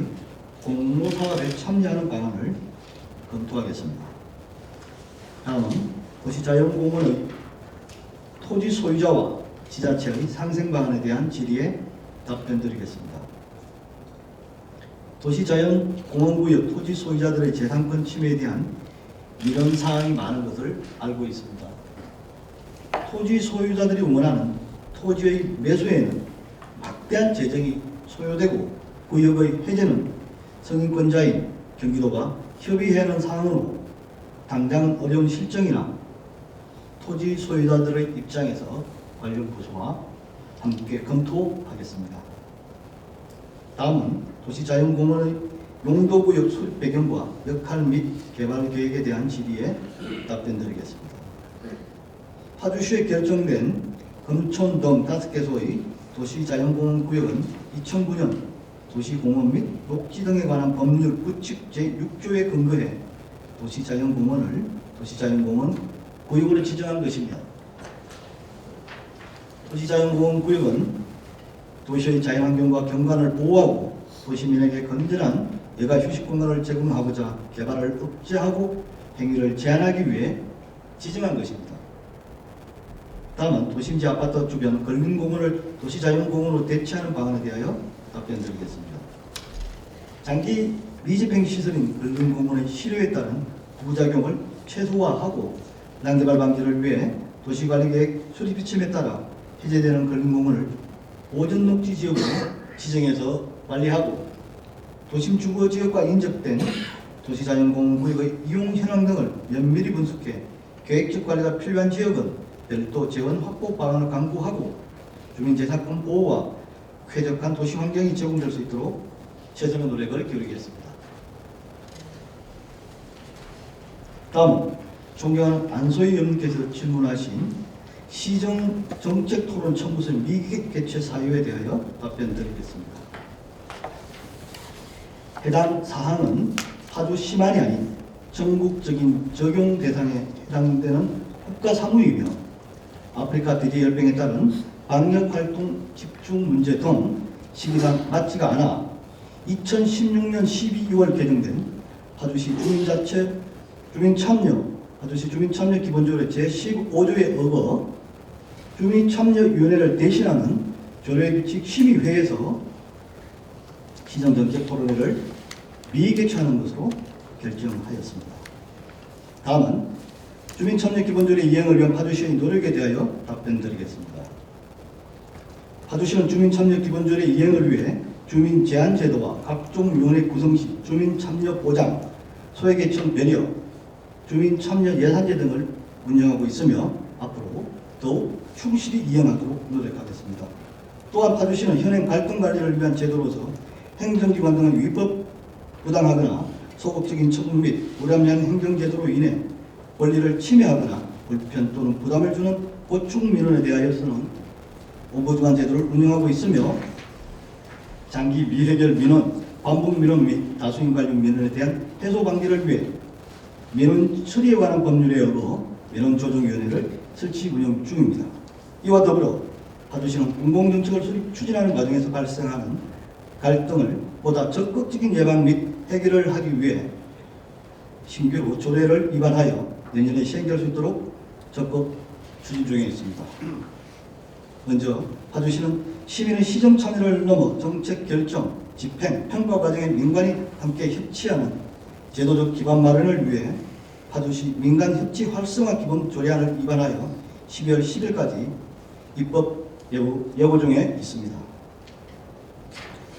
공모사업에 참여하는 방안을 검토하겠습니다. 다음은 도시자연공원의 토지 소유자와 지자체의 상생 방안에 대한 질의에 답변드리겠습니다. 도시자연공원구역 토지 소유자들의 재산권 침해에 대한 이런 사항이 많은 것을 알고 있습니다. 토지 소유자들이 원하는 토지의 매수에는 막대한 재정이 소요되고 구역의 해제는 성인권자인 경기도가 협의해야 하는 상황으로 당장은 어려운 실정이나 토지 소유자들의 입장에서 관련 부서와 함께 검토하겠습니다. 다음은 도시자연공원의 용도구역 수립 배경과 역할 및 개발 계획에 대한 질의에 답변드리겠습니다. 파주시에 결정된 금촌 등 5개소의 도시자연공원 구역은 2009년 도시공원 및 녹지 등에 관한 법률 규칙 제6조에 근거해 도시자연공원 구역으로 지정한 것이며, 도시자연공원 구역은 도시의 자연환경과 경관을 보호하고 도시민에게 건전한 여가 휴식 공간을 제공하고자 개발을 억제하고 행위를 제한하기 위해 지정한 것입니다. 다음은 도심지 아파트 주변 근린공원을 도시자연공원으로 대체하는 방안에 대하여 답변드리겠습니다. 장기 미집행 시설인 근린공원의 실효에 따른 부작용을 최소화하고 난개발 방지를 위해 도시관리계획 수립 지침에 따라 해제되는 근린공원을 보전 녹지 지역으로 지정해서 관리하고, 도심 주거 지역과 인접된 도시자연공원 구역의 이용 현황 등을 면밀히 분석해 계획적 관리가 필요한 지역은 별도 재원 확보 방안을 강구하고, 주민재산권 보호와 쾌적한 도시 환경이 제공될 수 있도록 최선의 노력을 기울이겠습니다. 다음, 존경하는 안소희 의원님께서 질문하신 시정 정책 토론 청구서 미개 개최 사유에 대하여 답변드리겠습니다. 해당 사항은 파주시만이 아닌 전국적인 적용 대상에 해당되는 국가 사무이며, 아프리카 돼지열병에 따른 방역활동 집중 문제 등 시기상 맞지가 않아 2016년 12월 개정된 파주시 주민참여 기본조례 제15조에 어거 주민참여위원회를 대신하는 조례규칙 심의회에서 시정정책 토론회를 미개최하는 것으로 결정하였습니다. 다음은 주민참여기본조례 이행을 위한 파주시의 노력에 대하여 답변드리겠습니다. 파주시는 주민참여기본조례 이행을 위해 주민제한제도와 각종 위원회 구성 시 주민참여 보장, 소외계층 배려, 주민참여 예산제 등을 운영하고 있으며 앞으로 더욱 충실히 이행하도록 노력하겠습니다. 또한 파주시는 현행 갈등관리를 위한 제도로서 행정기관 등의 위법 부당하거나 소극적인 처분 및 불합리한 행정제도로 인해 권리를 침해하거나 불편 또는 부담을 주는 보충 민원에 대하여서는 옴부드만 제도를 운영하고 있으며, 장기 미해결 민원, 반복 민원 및 다수인 관련 민원에 대한 해소 방지를 위해 민원 처리에 관한 법률에 어거 민원조정위원회를 설치 운영 중입니다. 이와 더불어 파주시는 공공정책을 추진하는 과정에서 발생하는 갈등을 보다 적극적인 예방 및 해결을 하기 위해 신규로 조례를 입안하여 내년에 시행될 수 있도록 적극 추진 중에 있습니다. 먼저 파주시는 시민의 시정 참여를 넘어 정책 결정, 집행, 평가 과정에 민간이 함께 협치하는 제도적 기반 마련을 위해 파주시 민간 협치 활성화 기본 조례안을 입안하여 12월 10일까지 입법 예고 중에 있습니다.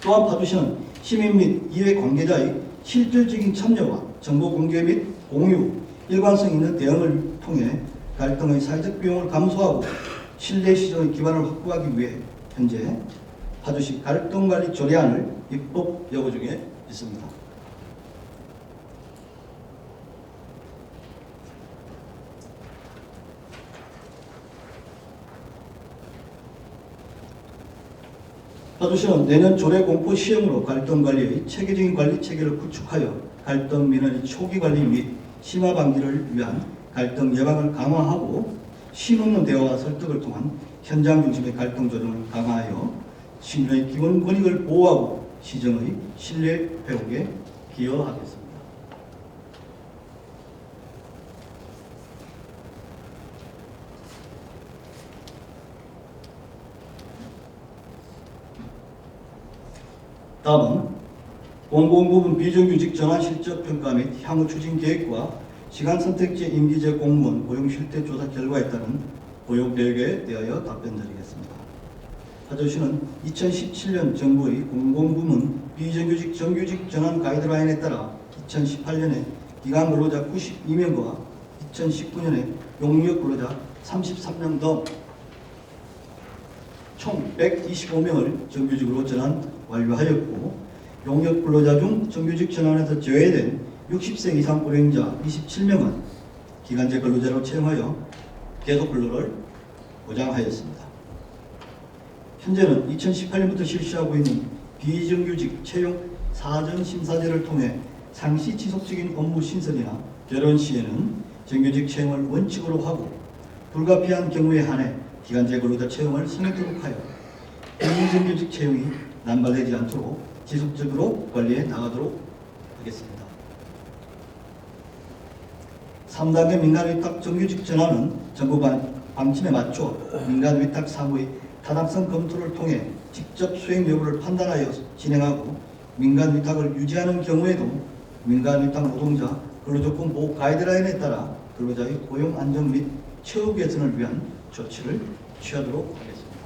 또한 파주시는 시민 및 이해 관계자의 실질적인 참여와 정보 공개 및 공유, 일관성 있는 대응을 통해 갈등의 사회적 비용을 감소하고 신뢰 시정의 기반을 확보하기 위해 현재 파주시 갈등관리 조례안을 입법 예고 중에 있습니다. 파주시는 내년 조례 공포 시행으로 갈등관리의 체계적인 관리 체계를 구축하여 갈등 민원의 초기 관리 및 심화 방지를 위한 갈등 예방을 강화하고 심없는 대화와 설득을 통한 현장 중심의 갈등 조정을 강화하여 시민의 기본 권익을 보호하고 시정의 신뢰 회복에 기여하겠습니다. 다음은 공공부문 비정규직 전환 실적 평가 및 향후 추진 계획과 시간 선택제 임기제 공무원 고용 실태 조사 결과에 따른 고용 계획에 대하여 답변드리겠습니다. 파주시는 2017년 정부의 공공부문 비정규직 정규직 전환 가이드라인에 따라 2018년에 기간 근로자 92명과 2019년에 용역 근로자 33명 등 총 125명을 정규직으로 전환 완료하였고, 용역 근로자 중 정규직 전환에서 제외된 60세 이상 고령자 27명은 기간제 근로자로 채용하여 계속 근로를 보장하였습니다. 현재는 2018년부터 실시하고 있는 비정규직 채용 사전 심사제를 통해 상시 지속적인 업무 신설이나 결혼 시에는 정규직 채용을 원칙으로 하고, 불가피한 경우에 한해 기간제 근로자 채용을 선행토록 하여 비정규직 채용이 남발되지 않도록 지속적으로 관리해 나가도록 하겠습니다. 3단계 민간위탁 정규직 전환은 정부 방침에 맞춰 민간위탁 사무의 타당성 검토를 통해 직접 수행 여부를 판단하여 진행하고, 민간위탁을 유지하는 경우에도 민간위탁 노동자 근로조건 보호 가이드라인에 따라 근로자의 고용 안정 및 처우 개선을 위한 조치를 취하도록 하겠습니다.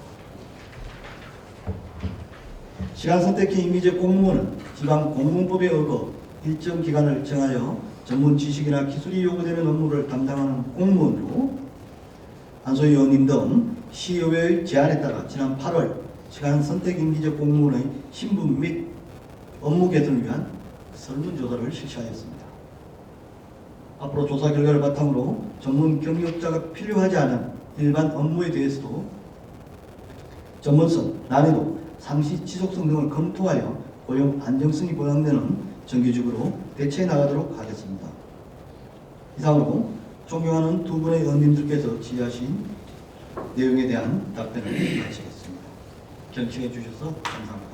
시간 선택형 임의제 공무원은 지방 공무원법에 의거 일정 기간을 정하여 전문 지식이나 기술이 요구되는 업무를 담당하는 공무원으로, 안소희 의원님 등 시의회의 제안에 따라 지난 8월 시간 선택 임의제 공무원의 신분 및 업무 개선을 위한 설문조사를 실시하였습니다. 앞으로 조사 결과를 바탕으로 전문 경력자가 필요하지 않은 일반 업무에 대해서도 전문성, 난이도, 상시 지속성 등을 검토하여 고용 안정성이 보장되는 정규직으로 대체해 나가도록 하겠습니다. 이상으로 존경하는 두 분의 의원님들께서 지휘하신 내용에 대한 답변을 마치겠습니다. 경청해 주셔서 감사합니다.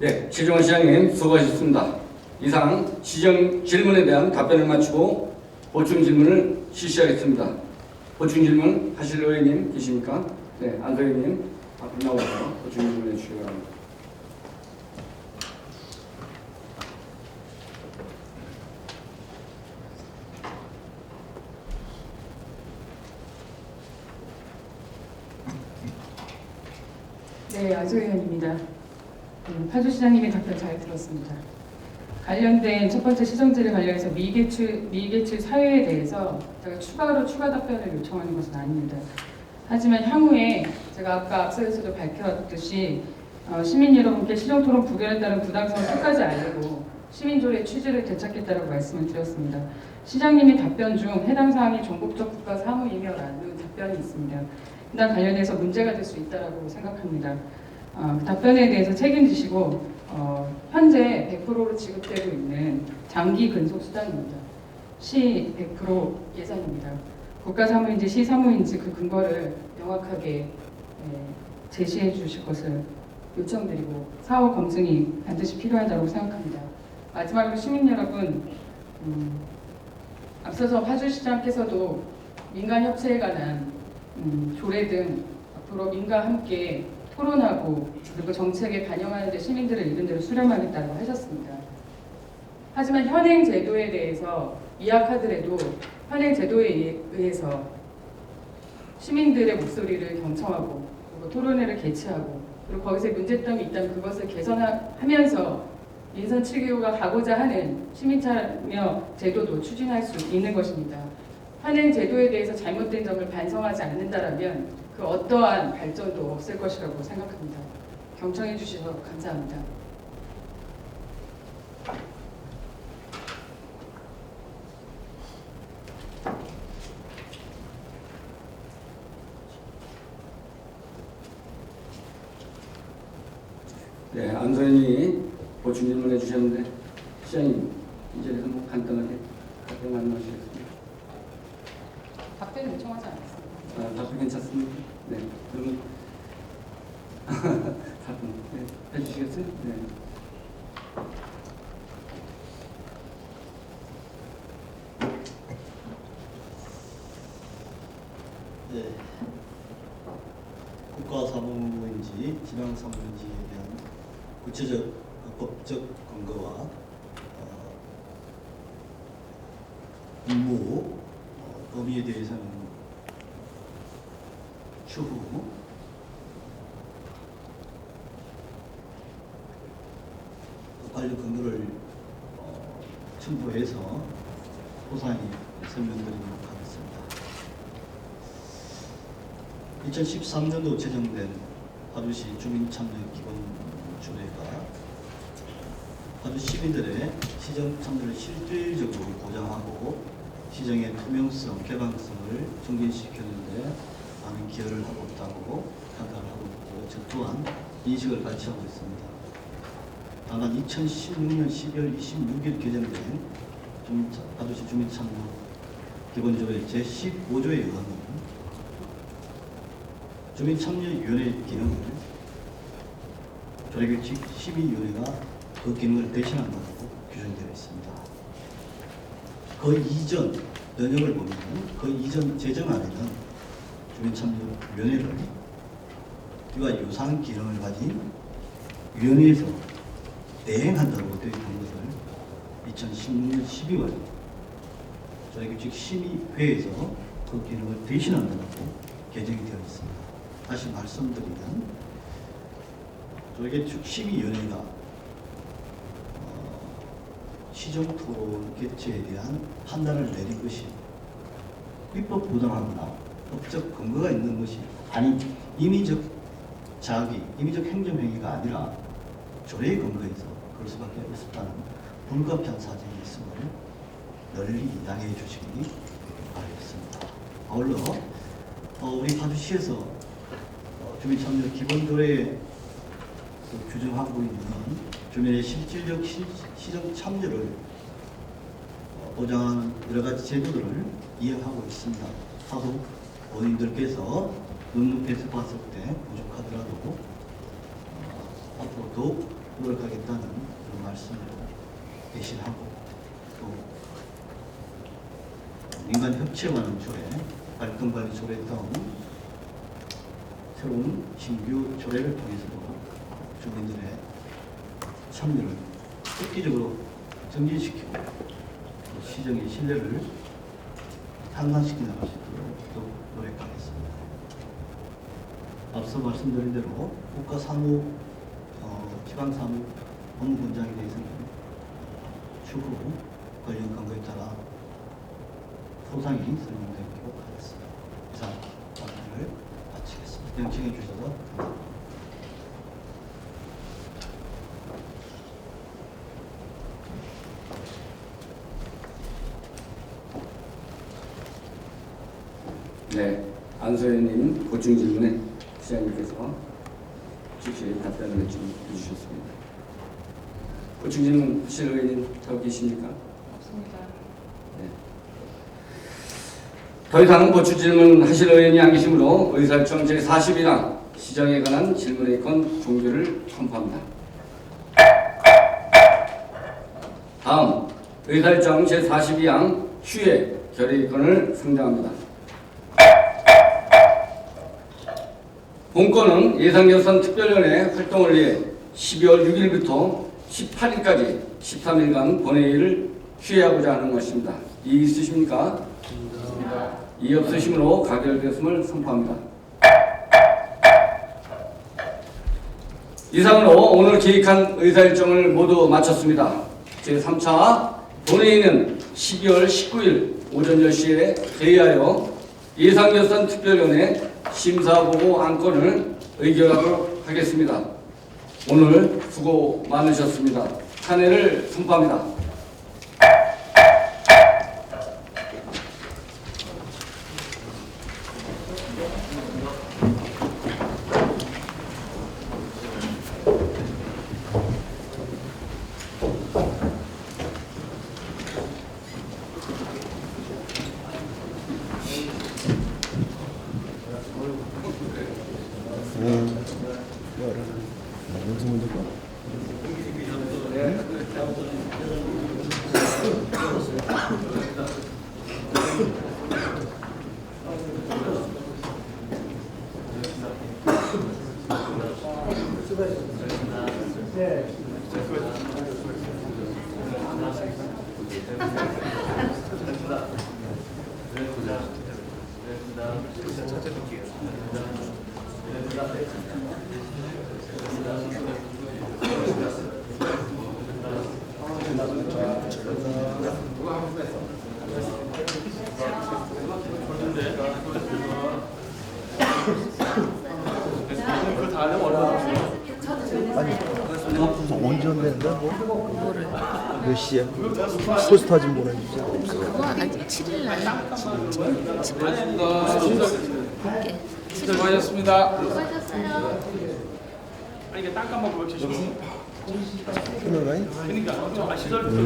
네, 최종원 시장님 수고하셨습니다. 이상 시정 질문에 대한 답변을 마치고 보충 질문을 실시하겠습니다. 보충 질문 하실 의원님 계십니까? 네, 안 의원님 앞으로 나와서 보충 질문해 주시기 바랍니다. 네, 안소 의원입니다. 파주시장님의 답변 잘 들었습니다. 관련된 첫 번째 시정제를 관련해서 미개출 사유에 대해서 제가 추가 답변을 요청하는 것은 아닙니다. 하지만 향후에 제가 아까 앞서서도 밝혔듯이 시민 여러분께 시정토론 부결에 따른 부당성을 끝까지 알리고 시민조례 취지를 되찾겠다고 말씀을 드렸습니다. 시장님의 답변 중 해당 사항이 전국적 국가 사무이며라는 답변이 있습니다. 이랑 관련해서 문제가 될 수 있다고 생각합니다. 그 답변에 대해서 책임지시고 현재 100%로 지급되고 있는 장기 근속 수당입니다. 시 100% 예산입니다. 국가사무인지 시사무인지 그 근거를 명확하게 제시해 주실 것을 요청드리고 사후 검증이 반드시 필요하다고 생각합니다. 마지막으로 시민 여러분, 앞서서 파주시장께서도 민간협체에 관한 조례 등 앞으로 민과 함께 토론하고 그리고 정책에 반영하는 데 시민들을 이른대로 수렴하겠다고 하셨습니다. 하지만 현행 제도에 대해서 미약하더라도 현행 제도에 의해서 시민들의 목소리를 경청하고 그리고 토론회를 개최하고 그리고 거기서 문제점이 있다면 그것을 개선하면서 민선 7개호가 가고자 하는 시민참여 제도도 추진할 수 있는 것입니다. 현행 제도에 대해서 잘못된 점을 반성하지 않는다라면 그 어떠한 발전도 없을 것이라고 생각합니다. 경청해 주셔서 감사합니다. 네, 안소연이 보충 질문해 주셨는데 시장님 이 자리에서 뭐 간단하게 답변 하시겠습니다. 답변 요청하지 않았습니다. 답변 괜찮습니다. 네, 그러면 답변 해주시겠어요? 네. 네. 국가사무인지 지방사무인지에 대한 구체적 법적 근거와 업무 범위에 대해서는 추후 관련 근거를 첨부해서 소상히 설명드리도록 하겠습니다. 2013년도 제정된 파주시 주민참여기본조례가 파주 시민들의 시정 참여를 실질적으로 보장하고 시정의 투명성, 개방성을 증진시키는 데 많은 기여를 하고 있다고 평가를 하고 있고, 저 또한 인식을 같이 하고 있습니다. 다만 2016년 12월 26일 개정된 파주시 주민참여 기본조례 제15조에 의하면 주민참여위원회 기능을 조례규칙 심의위원회가 그 기능을 대신한다고 규정되어 있습니다. 그 이전 내용을 보면 그 이전 제정안에는 주민참여위원회를 이와 유사한 기능을 가진 위원회에서 대행한다고 되어 있는 것을 2016년 12월 조례규칙 심의회에서 그 기능을 대신한다고 개정이 되어 있습니다. 다시 말씀드리면 조례규칙 심의위원회가 시정토론 개최에 대한 판단을 내린 것이 위법 부당하거나 법적 근거가 있는 것이 아닌 임의적 자기, 임의적 행정행위가 아니라 조례에 근거해서 그럴 수밖에 없었다는 불가피한 사정이 있음을 널리 양해해 주시기 바라겠습니다. 아울러 우리 파주시에서 주민참여 기본조례에 규정하고 있는 주민의 실질적 시정 참여를 보장하는 여러 가지 제도들을 이행하고 있습니다. 다소 본인들께서 눈높이에서 봤을 때 부족하더라도 앞으로 더욱 노력하겠다는 그런 말씀을 대신하고, 또 민간 협체와는 조례, 발등관리 조례 등 새로운 신규 조례를 통해서도 주민들의 참여를 획기적으로 증진시키고 시정의 신뢰를 향상시켜 나갈 수 있도록 또 노력하겠습니다. 앞서 말씀드린 대로 국가사무, 지방사무 업무분장에 대해서는 추후 관련 근거에 따라 소상히 설명드리도록 하겠습니다. 이상 발언을 마치겠습니다. 영청해 주셔서 감사합니다. 네, 안소연님 보충 질문에 시장님께서 즉시 답변을 해주셨습니다. 보충 질문 하실 의원님 더 계십니까? 없습니다. 네. 더 이상 보충 질문 하실 의원이 안 계시므로 의사일정 제41항 시정에 관한 질문의 건 종결을 선포합니다. 다음 의사일정 제42항 휴회 결의 건을 상정합니다. 본건은 예산결산 특별위원회 활동을 위해 12월 6일부터 18일까지 13일간 본회의를 휴회하고자 하는 것입니다. 이의 있으십니까? 이의 없으시므로 가결되었음을 선포합니다. 이상으로 오늘 기획한 의사일정을 모두 마쳤습니다. 제3차 본회의는 12월 19일 오전 10시에 개의하여 예산결산 특별위원회 심사보고 안건을 의결하도록 하겠습니다. 오늘 수고 많으셨습니다. 찬회를 선포합니다. 네. 언제 온다는데? 뭐를? 몇 시에? 포스터 좀 보내주세요. 그거 아직 7일 날. 수고하셨습니다. 수고하셨어요. 아니 이게 땅값 먹고 왜 주시고? 끊어가요? 그러니까 시설부터